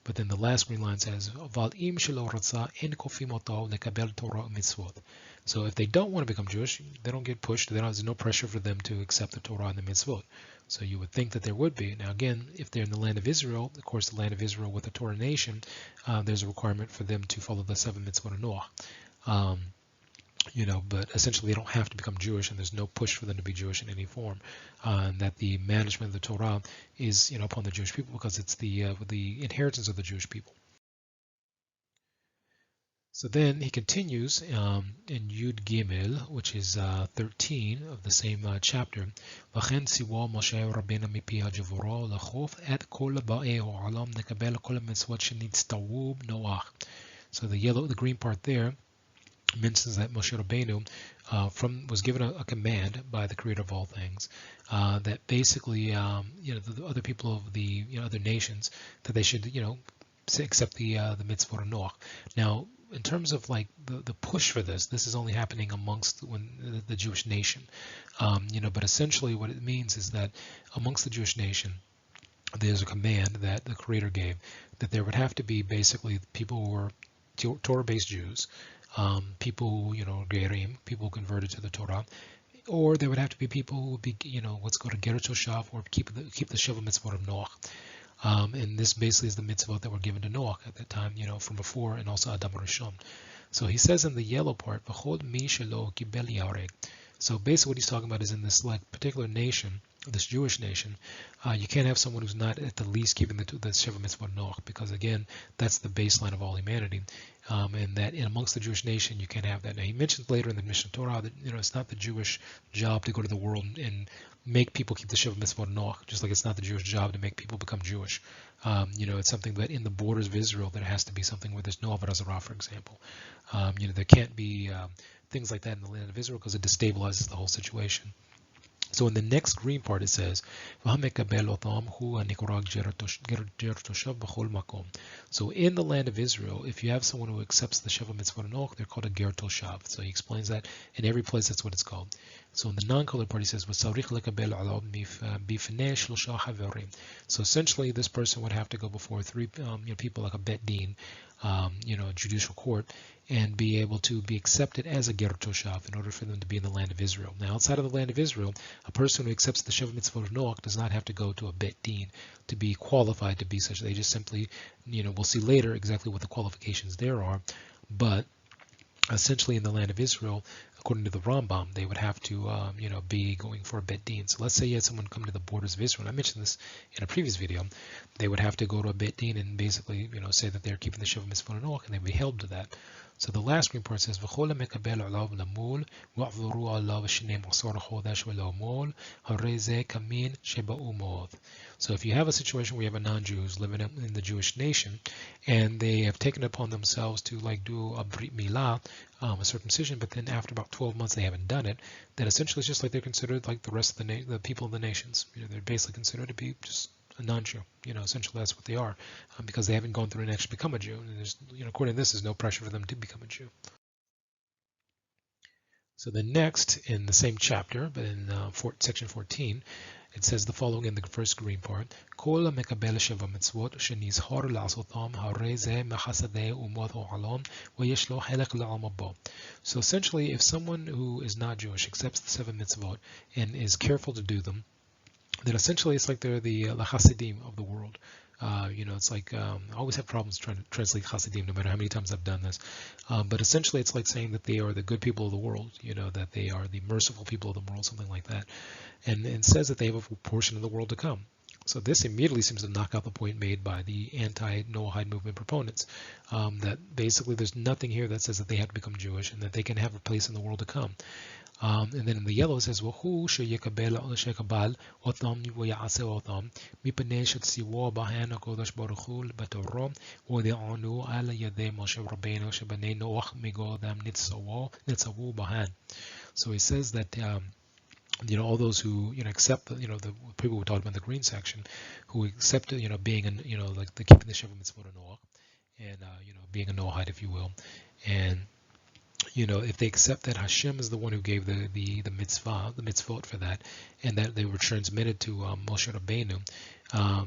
[SPEAKER 1] But then the last green line says, Val im shelo ratza en kofim oto lekabel Torah Mitzvoth. So if they don't want to become Jewish, they don't get pushed. There's no pressure for them to accept the Torah and the Mitzvot. So you would think that there would be. Now again, if they're in the land of Israel, of course the land of Israel with the Torah nation, there's a requirement for them to follow the 7 Mitzvot of Noach. But essentially they don't have to become Jewish, and there's no push for them to be Jewish in any form. And that the management of the Torah is, upon the Jewish people, because it's the inheritance of the Jewish people. So then he continues in Yud Gimel, which is 13 of the same chapter. V'chen tziwo Moshe Rabbeinu mipi ha'jevuro l'chof et kol ba'ei ha'olam nekabel kol ha'mitzvot shenitztawu b'Noach. So the green part there mentions that Moshe Rabbeinu was given a command by the Creator of all things that basically, the other people of the other nations, that they should, accept the mitzvot of Noach. Now, in terms of like the push for this is only happening amongst the Jewish nation, but essentially what it means is that amongst the Jewish nation, there's a command that the Creator gave that there would have to be basically people who were Torah-based Jews, people who, Geirim, people who converted to the Torah, or there would have to be people who would be, what's called a Ger Toshav, or keep the Sheva Mitzvot of Noach. And this basically is the mitzvot that were given to Noach at that time, from before, and also Adam Rishon. So he says in the yellow part, V'chol mi shelo kibel yareg. So basically what he's talking about is in this particular nation, this Jewish nation, you can't have someone who's not at the least keeping the Sheva Mitzvot Noach, because again, that's the baseline of all humanity. And that amongst the Jewish nation, you can't have that. Now he mentions later in the Mishnah Torah that it's not the Jewish job to go to the world and make people keep the Sheva Mitzvot Noach, just like it's not the Jewish job to make people become Jewish. It's something that in the borders of Israel there has to be something where there's no Avodah Zarah, for example. There can't be things like that in the land of Israel because it destabilizes the whole situation. So in the next green part it says, So in the land of Israel, if you have someone who accepts the Sheva Mitzvot Noach, they're called a Ger Toshav. So he explains that in every place that's what it's called. So in the non-colored part he says, So essentially this person would have to go before 3 people like a Bet Din, a judicial court, and be able to be accepted as a Ger Toshav in order for them to be in the land of Israel. Now, outside of the land of Israel, a person who accepts the Sheva Mitzvot of Noach does not have to go to a Bet Din to be qualified to be such. They just simply, we'll see later exactly what the qualifications there are, but essentially in the land of Israel, according to the Rambam, they would have to, be going for a bet din. So let's say you had someone come to the borders of Israel. And I mentioned this in a previous video. They would have to go to a bet din and basically, say that they're keeping the Shiva Mitzvot and Noach, and they'd be held to that. So the last screen part says, "V'chol mekabel olav lamul wa'vuru olav shnei masor chodesh v'lo mol harei kamin sheba'u mo'od." So if you have a situation where you have a non-Jew who's living in the Jewish nation, and they have taken it upon themselves to do a brit milah, a circumcision, but then after about 12 months they haven't done it, then essentially it's just like they're considered like the rest of the people of the nations. They're basically considered to be just a non-Jew. Essentially that's what they are, because they haven't gone through and actually become a Jew. And there's, according to this, there's no pressure for them to become a Jew. So the next, in the same chapter, but in section 14, it says the following in the first green part: "Kol mekabel sheva mitzvot shenizhar la'asotam harei zeh mechasadei umot ha'olam v'yesh lo helek la'am haba." So essentially, if someone who is not Jewish accepts the 7 mitzvot and is careful to do them, then essentially it's like they're the Hasidim of the world. It's like I always have problems trying to translate Hasidim, no matter how many times I've done this. But essentially it's like saying that they are the good people of the world, that they are the merciful people of the world, something like that. And it says that they have a portion of the world to come. So this immediately seems to knock out the point made by the Anti-Noachide Movement proponents, that basically there's nothing here that says that they have to become Jewish and that they can have a place in the world to come. And then in the yellow it says, "Who sheyekabel otam v'ya'aseh otam mipnei shetzivua b'han HaKadosh Baruch Hu b'Torah v'ya'anu al yadei Mosheh Rabbeinu shebanei Noach migodam nitzavu b'han." So he says that all those who accept the people we talked about in the green section, who accept being like the keeping the Shiva Mitzvot of Noach, and being a Noahide, if you will, and if they accept that Hashem is the one who gave the mitzvot for that, and that they were transmitted to Moshe Rabbeinu,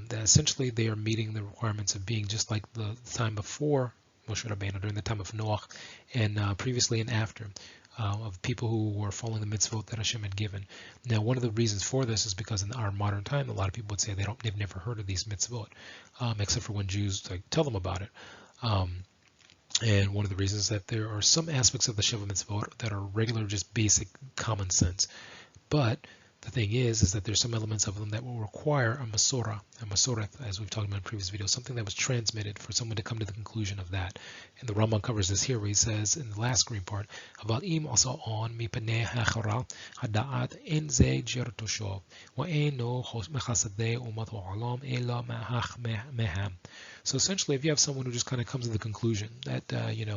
[SPEAKER 1] that essentially they are meeting the requirements of being just like the time before Moshe Rabbeinu, during the time of Noach, and previously and after, of people who were following the mitzvot that Hashem had given. Now, one of the reasons for this is because in our modern time, a lot of people would say they've never heard of these mitzvot, except for when Jews tell them about it. And one of the reasons is that there are some aspects of the Shiva Mitzvot that are regular, just basic common sense. But the thing is that there's some elements of them that will require a Masoreth, as we've talked about in previous videos, something that was transmitted for someone to come to the conclusion of that. And the Rambam covers this here, where he says in the last green part, "Aval im also on mipanei hachara hadaat en ze jertoshov wa eno mechasadei umat ha'olam ela mahach meham." So essentially, if you have someone who just kind of comes to the conclusion that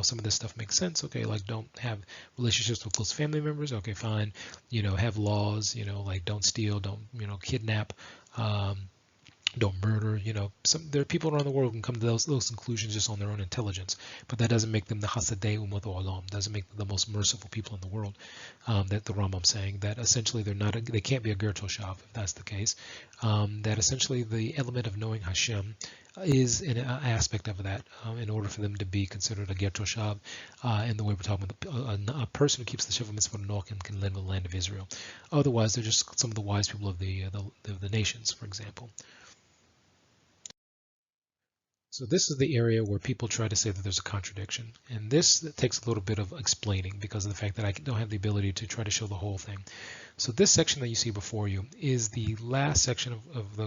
[SPEAKER 1] some of this stuff makes sense, okay, like don't have relationships with close family members, okay, fine, have laws, like don't steal, don't kidnap, don't murder. There are people around the world who can come to those conclusions just on their own intelligence, but that doesn't make them the Hasadei Umat Olam. Doesn't make them the most merciful people in the world. That the Rambam's saying that essentially they can't be a Ger Toshav if that's the case. That essentially the element of knowing Hashem is an aspect of that in order for them to be considered a Ger Toshav, in the way we're talking about a person who keeps the Shiva Mitzvot and Noach and can live in the land of Israel. Otherwise, they're just some of the wise people of the nations, for example. So this is the area where people try to say that there's a contradiction. And this takes a little bit of explaining because of the fact that I don't have the ability to try to show the whole thing. So this section that you see before you is the last section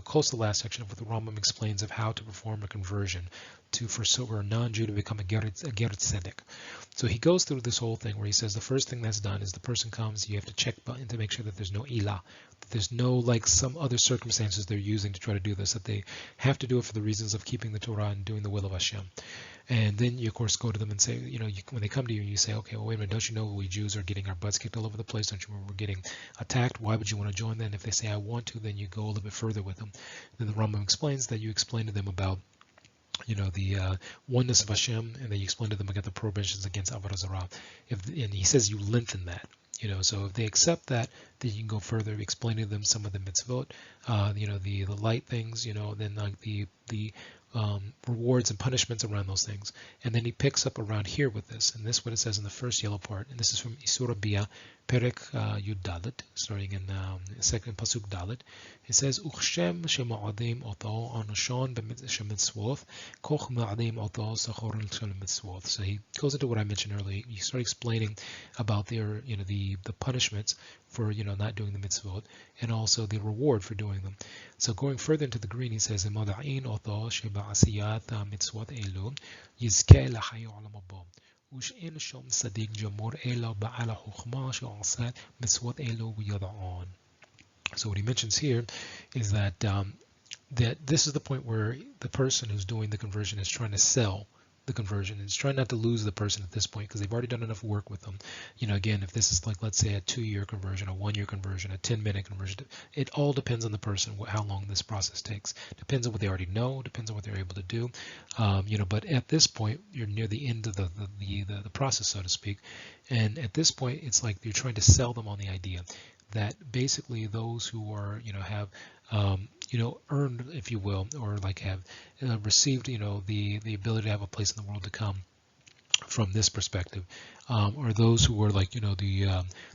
[SPEAKER 1] close to the last section of what the Rambam explains of how to perform a conversion for a non-Jew to become a Ger Tzedek. So he goes through this whole thing where he says the first thing that's done is the person comes, you have to check button to make sure that there's no ilah, that there's no some other circumstances they're using to try to do this, that they have to do it for the reasons of keeping the Torah and doing the will of Hashem. And then you, of course, go to them and say, when they come to you, you say, okay, well, wait a minute, don't you know we Jews are getting our butts kicked all over the place? Don't you remember we're getting attacked? Why would you want to join them? And if they say, I want to, then you go a little bit further with them. Then the Rambam explains that you explain to them about the oneness of Hashem, and then you explain to them about the prohibitions against Avodah Zarah. And he says you lengthen that. So if they accept that, then you can go further, explain to them some of the mitzvot, the light things, then like the rewards and punishments around those things. And then he picks up around here with this, and this is what it says in the first yellow part, and this is from Issurei Biah, Perek Yud Dalet, starting in second pasuk Dalet. It says, "Uchshem shema'adim oto anushon b'mitzvoth, koch ma'adim oto sachorel mitzvoth." So he goes into what I mentioned earlier. He started explaining about their, the punishments for, not doing the mitzvot, and also the reward for doing them. So going further into the green, he says, "Moda'in oto sheba'asiyat mitzvot elu yizkeh lachayu olam haba." So what he mentions here is that this is the point where the person who's doing the conversion is trying to sell the conversion. It's trying not to lose the person at this point because they've already done enough work with them. Again, if this is like, let's say, a 2-year conversion, a 1-year conversion, a 10-minute conversion, it all depends on the person, how long this process takes. Depends on what they already know, depends on what they're able to do. But at this point, you're near the end of the process, so to speak. And at this point, it's like you're trying to sell them on the idea that basically those who are, have, earned, if you will, or like have received, the ability to have a place in the world to come from this perspective, or those who were like, the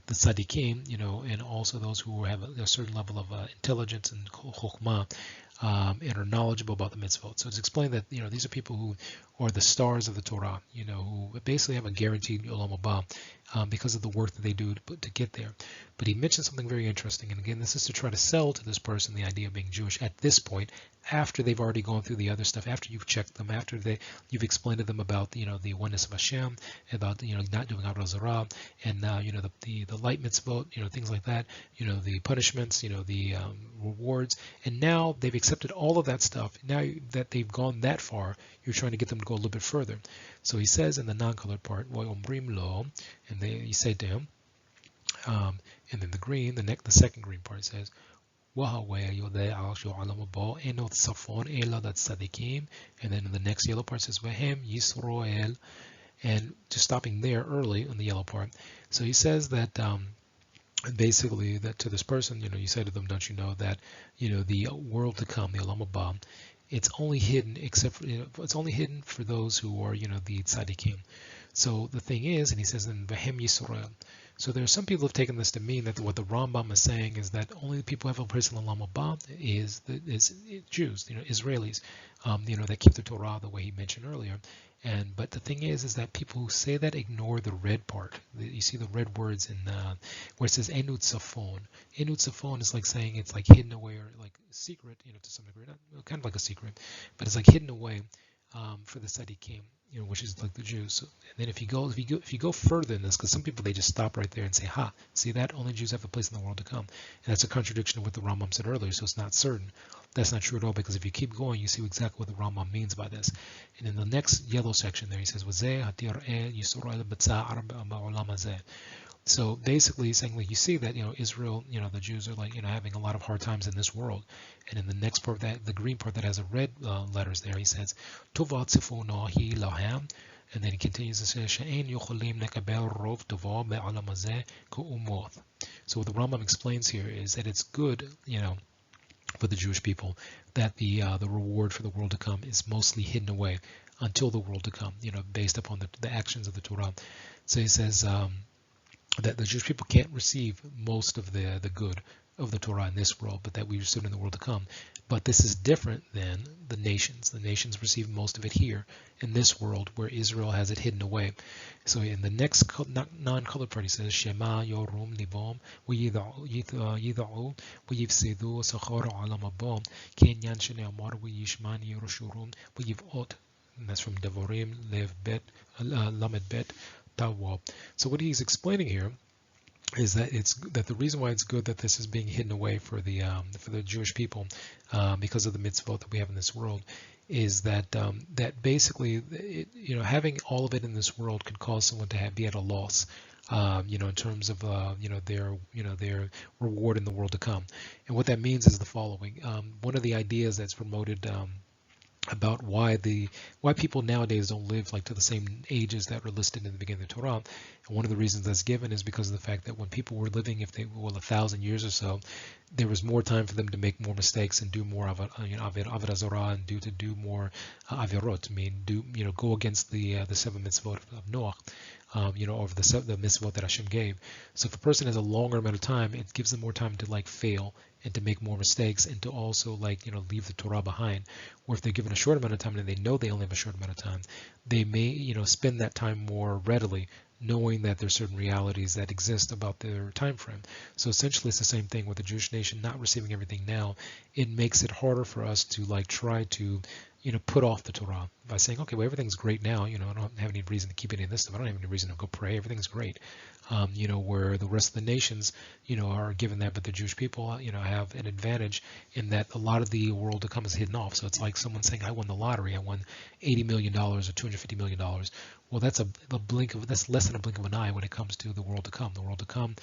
[SPEAKER 1] tzaddikim, and also those who have a certain level of intelligence and chokhmah, and are knowledgeable about the mitzvot. So it's explained that these are people who are the stars of the Torah, who basically have a guaranteed olam haba because of the work that they do to get there. But he mentioned something very interesting, and again, this is to try to sell to this person the idea of being Jewish at this point, after they've already gone through the other stuff, after you've checked them, after you've explained to them about the oneness of Hashem, about not doing avodah zarah, and the light mitzvot, things like that, the punishments, the rewards, and now they've accepted all of that stuff. Now that they've gone that far, you're trying to get them to go a little bit further. So he says in the non-colored part, and you say to him, and then the green, the second green part says, and then in the next yellow part says, and just stopping there early on the yellow part. So he says that basically that to this person, you say to them, don't you know that, the world to come, the olam haba, it's only hidden it's only hidden for those who are, the tzaddikim. So the thing is, and he says in Vahem Yisrael. So there are some people who have taken this to mean that what the Rambam is saying is that only the people who have a place in the olam haba is Jews, Israelis, that keep the Torah the way he mentioned earlier. But the thing is that people who say that ignore the red part. You see the red words in where it says enut safon. Enut safon is like saying it's like hidden away or like secret, to some degree, not kind of like a secret, but it's like hidden away for the tzaddikim, which is like the Jews. So, and then if you go further in this, because some people they just stop right there and say, "Ha, see that only Jews have a place in the world to come," and that's a contradiction of what the Rambam said earlier. So it's not certain. That's not true at all, because if you keep going, you see exactly what the Rambam means by this. And in the next yellow section there, he says, so basically he's saying, like, you see that, Israel, the Jews are like, having a lot of hard times in this world. And in the next part, the green part that has a red letters there, he says, Tovath tzifona lahem. And then he continues to say, She'ein yocholim nekabel rov tova be'olam hazeh k'umoth. So what the Rambam explains here is that it's good, for the Jewish people, that the reward for the world to come is mostly hidden away until the world to come, based upon the actions of the Torah. So he says that the Jewish people can't receive most of the good of the Torah in this world, but that we receive in the world to come. But this is different than the nations. The nations receive most of it here in this world, where Israel has it hidden away. So in the next non-colored part, he says, Shema yorum libom v'yida'u v'yivsedu sachar olam haba kinyan shene'amar v'yishman yerushurum v'yivot. And that's from Devarim Lamed Bet Tawab. So what he's explaining here is that the reason why it's good that this is being hidden away for the Jewish people, because of the mitzvot that we have in this world, is that that basically having all of it in this world could cause someone to be at a loss, in terms of their reward in the world to come. And what that means is the following: one of the ideas that's promoted about why people nowadays don't live like to the same ages that were listed in the beginning of the Torah. And one of the reasons that's given is because of the fact that when people were living, if they were 1,000 years or so, there was more time for them to make more mistakes and do more avodah zarah and do more avirot. I mean, go against the 7 mitzvot of Noach. Over the mitzvot that Hashem gave. So if a person has a longer amount of time, it gives them more time to like fail and to make more mistakes and to also leave the Torah behind. Or if they're given a short amount of time and they know they only have a short amount of time, they may spend that time more readily, knowing that there's certain realities that exist about their time frame. So essentially it's the same thing with the Jewish nation not receiving everything now. It makes it harder for us to try to put off the Torah by saying, okay, well, everything's great now. I don't have any reason to keep any of this stuff. I don't have any reason to go pray. Everything's great. Where the rest of the nations, are given that, but the Jewish people, have an advantage in that a lot of the world to come is hidden off. So it's like someone saying, I won the lottery. I won $80 million or $250 million. Well, that's that's less than a blink of an eye when it comes to the world to come. The world to come,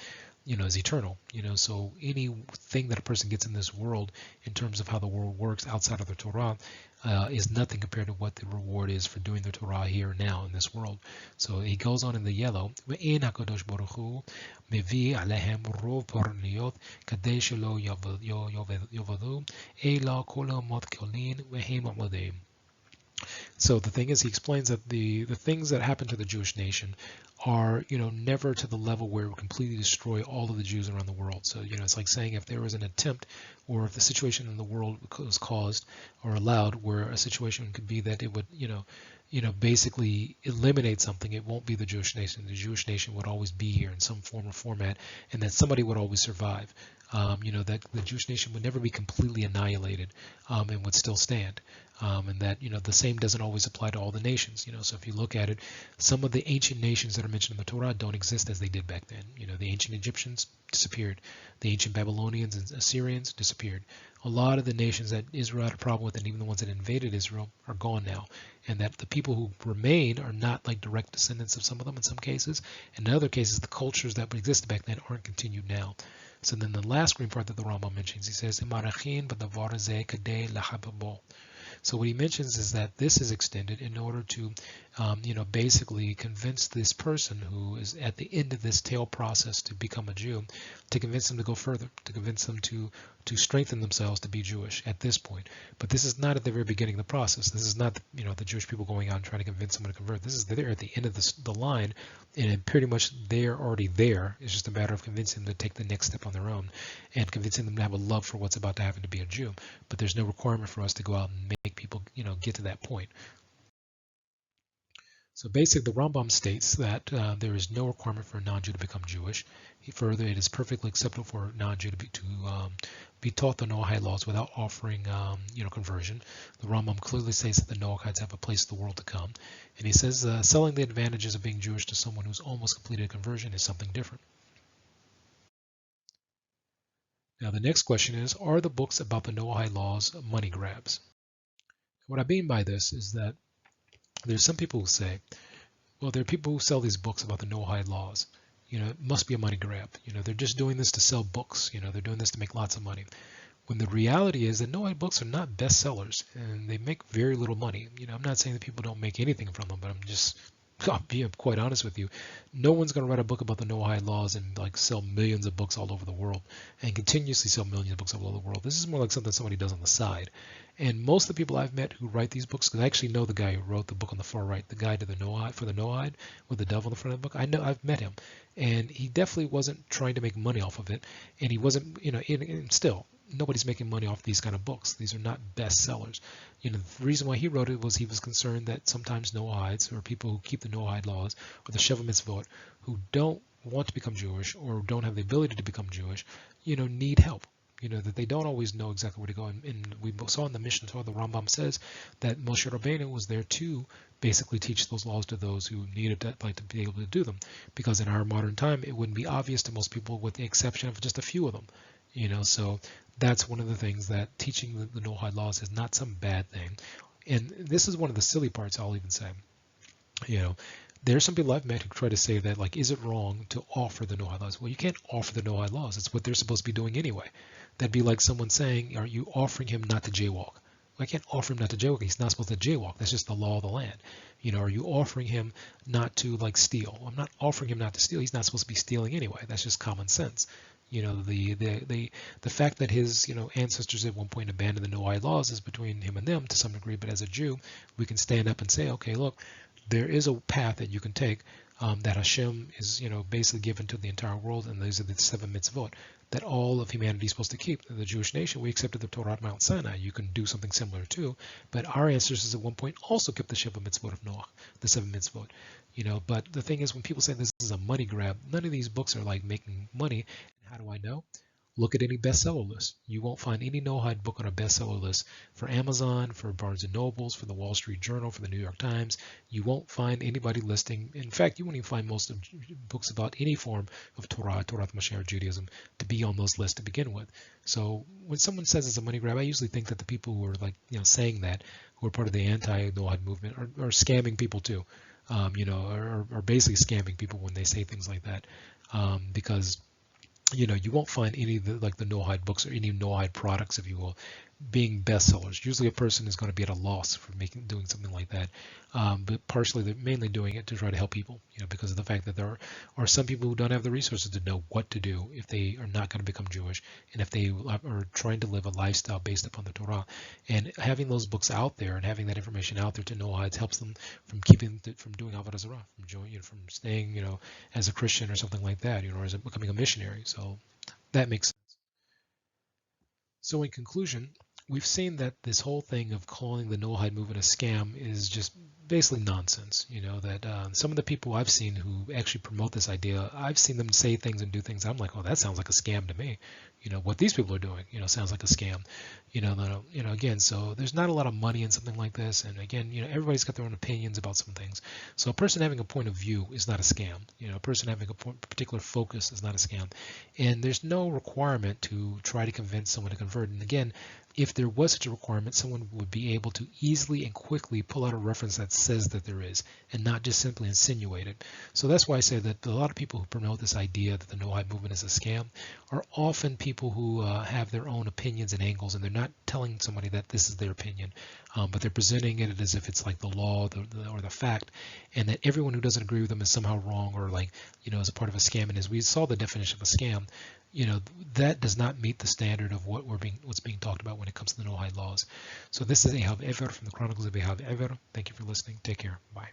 [SPEAKER 1] is eternal. So anything that a person gets in this world in terms of how the world works outside of the Torah is nothing compared to what the reward is for doing the Torah here now in this world. So he goes on in the yellow. So the thing is, he explains that the things that happen to the Jewish nation are, never to the level where it would completely destroy all of the Jews around the world. So, it's like saying if there was an attempt or if the situation in the world was caused or allowed where a situation could be that it would, basically eliminate something, it won't be the Jewish nation. The Jewish nation would always be here in some form or format, and that somebody would always survive. That the Jewish nation would never be completely annihilated and would still stand. And that, the same doesn't always apply to all the nations. So if you look at it, some of the ancient nations that are mentioned in the Torah don't exist as they did back then. The ancient Egyptians disappeared. The ancient Babylonians and Assyrians disappeared. A lot of the nations that Israel had a problem with, and even the ones that invaded Israel, are gone now. And that the people who remain are not like direct descendants of some of them in some cases. And in other cases, the cultures that existed back then aren't continued now. So then the last green part that the Rambam mentions, he says, so what he mentions is that this is extended in order to, basically convince this person who is at the end of this tail process to become a Jew, to convince them to go further, to convince them to strengthen themselves to be Jewish at this point. But this is not at the very beginning of the process. This is not, the Jewish people going out and trying to convince someone to convert. This is they're at the end of the line, and pretty much they're already there. It's just a matter of convincing them to take the next step on their own and convincing them to have a love for what's about to happen to be a Jew. But there's no requirement for us to go out and make people, get to that point. So basically, the Rambam states that there is no requirement for a non-Jew to become Jewish. Further, it is perfectly acceptable for a non-Jew to be taught the Noahide laws without offering, conversion. The Rambam clearly states that the Noachides have a place in the world to come, and he says selling the advantages of being Jewish to someone who's almost completed a conversion is something different. Now, the next question is: are the books about the Noahide laws money grabs? What I mean by this is that there's some people who say, well, there are people who sell these books about the Noahide laws. It must be a money grab. They're just doing this to sell books. They're doing this to make lots of money. When the reality is that Noahide books are not bestsellers and they make very little money. I'm not saying that people don't make anything from them, but I'll be quite honest with you. No one's going to write a book about the Noahide laws and sell millions of books all over the world and continuously sell millions of books all over the world. This is more like something somebody does on the side. And most of the people I've met who write these books, because I actually know the guy who wrote the book on the far right, the guy for the Noahide with the dove on the front of the book. I've met him, and he definitely wasn't trying to make money off of it, and he wasn't, still. Nobody's making money off these kind of books. These are not bestsellers. The reason why he wrote it was he was concerned that sometimes Noahides, or people who keep the Noahide laws, or the Sheva Mitzvot, who don't want to become Jewish or don't have the ability to become Jewish, need help. That they don't always know exactly where to go. And we saw in the Mishnah, the Rambam says that Mosheh Rabbeinu was there to basically teach those laws to those who needed to be able to do them. Because in our modern time, it wouldn't be obvious to most people with the exception of just a few of them. So that's one of the things that teaching the Noahide laws is not some bad thing. And this is one of the silly parts I'll even say. There are some people I've met who try to say that, is it wrong to offer the Noahide laws? Well, you can't offer the Noahide laws. It's what they're supposed to be doing anyway. That'd be like someone saying, are you offering him not to jaywalk? I can't offer him not to jaywalk. He's not supposed to jaywalk. That's just the law of the land. Are you offering him not to like steal? I'm not offering him not to steal. He's not supposed to be stealing anyway. That's just common sense. The fact that his ancestors at one point abandoned the Noahide laws is between him and them to some degree. But as a Jew, we can stand up and say, okay, look, there is a path that you can take that Hashem is basically given to the entire world, and these are the 7 mitzvot that all of humanity is supposed to keep. The Jewish nation, we accepted the Torah at Mount Sinai. You can do something similar too, but our ancestors at one point also kept the Sheva mitzvot of Noah, the 7 mitzvot. But the thing is, when people say this is a money grab, none of these books are like making money. And how do I know? Look at any bestseller list. You won't find any Noahide book on a bestseller list for Amazon, for Barnes & Nobles, for the Wall Street Journal, for the New York Times. You won't find anybody listing. In fact, you won't even find most of books about any form of Torath, Mosheh, or Judaism to be on those lists to begin with. So when someone says it's a money grab, I usually think that the people who are like saying that, who are part of the Anti-Noachide Movement, are scamming people too. Are basically scamming people when they say things like that, because you won't find any of the Noahide books or any Noahide products, if you will, being bestsellers. Usually a person is going to be at a loss for doing something like that. But partially they're mainly doing it to try to help people, because of the fact that there are some people who don't have the resources to know what to do if they are not going to become Jewish, and if they are trying to live a lifestyle based upon the Torah. And having those books out there and having that information out there to Noahides helps them from doing Avodah Zarah, from staying, as a Christian or something like that, or as becoming a missionary. So that makes sense. So in conclusion, we've seen that this whole thing of calling the Noahide movement a scam is just basically nonsense. That some of the people I've seen who actually promote this idea, I've seen them say things and do things. I'm like, oh, that sounds like a scam to me. What these people are doing, sounds like a scam. Again, so there's not a lot of money in something like this. And again, everybody's got their own opinions about some things. So a person having a point of view is not a scam. A person having a particular focus is not a scam. And there's no requirement to try to convince someone to convert. And again, if there was such a requirement, someone would be able to easily and quickly pull out a reference that says that there is, and not just simply insinuate it. So that's why I say that a lot of people who promote this idea that the Noahide movement is a scam are often people who have their own opinions and angles, and they're not telling somebody that this is their opinion, but they're presenting it as if it's like the law or the fact, and that everyone who doesn't agree with them is somehow wrong, or is a part of a scam. And as we saw the definition of a scam, that does not meet the standard of what's being talked about when it comes to the Noahide laws. So this is Ehav Ever from the Chronicles of Ehav Ever. Thank you for listening. Take care. Bye.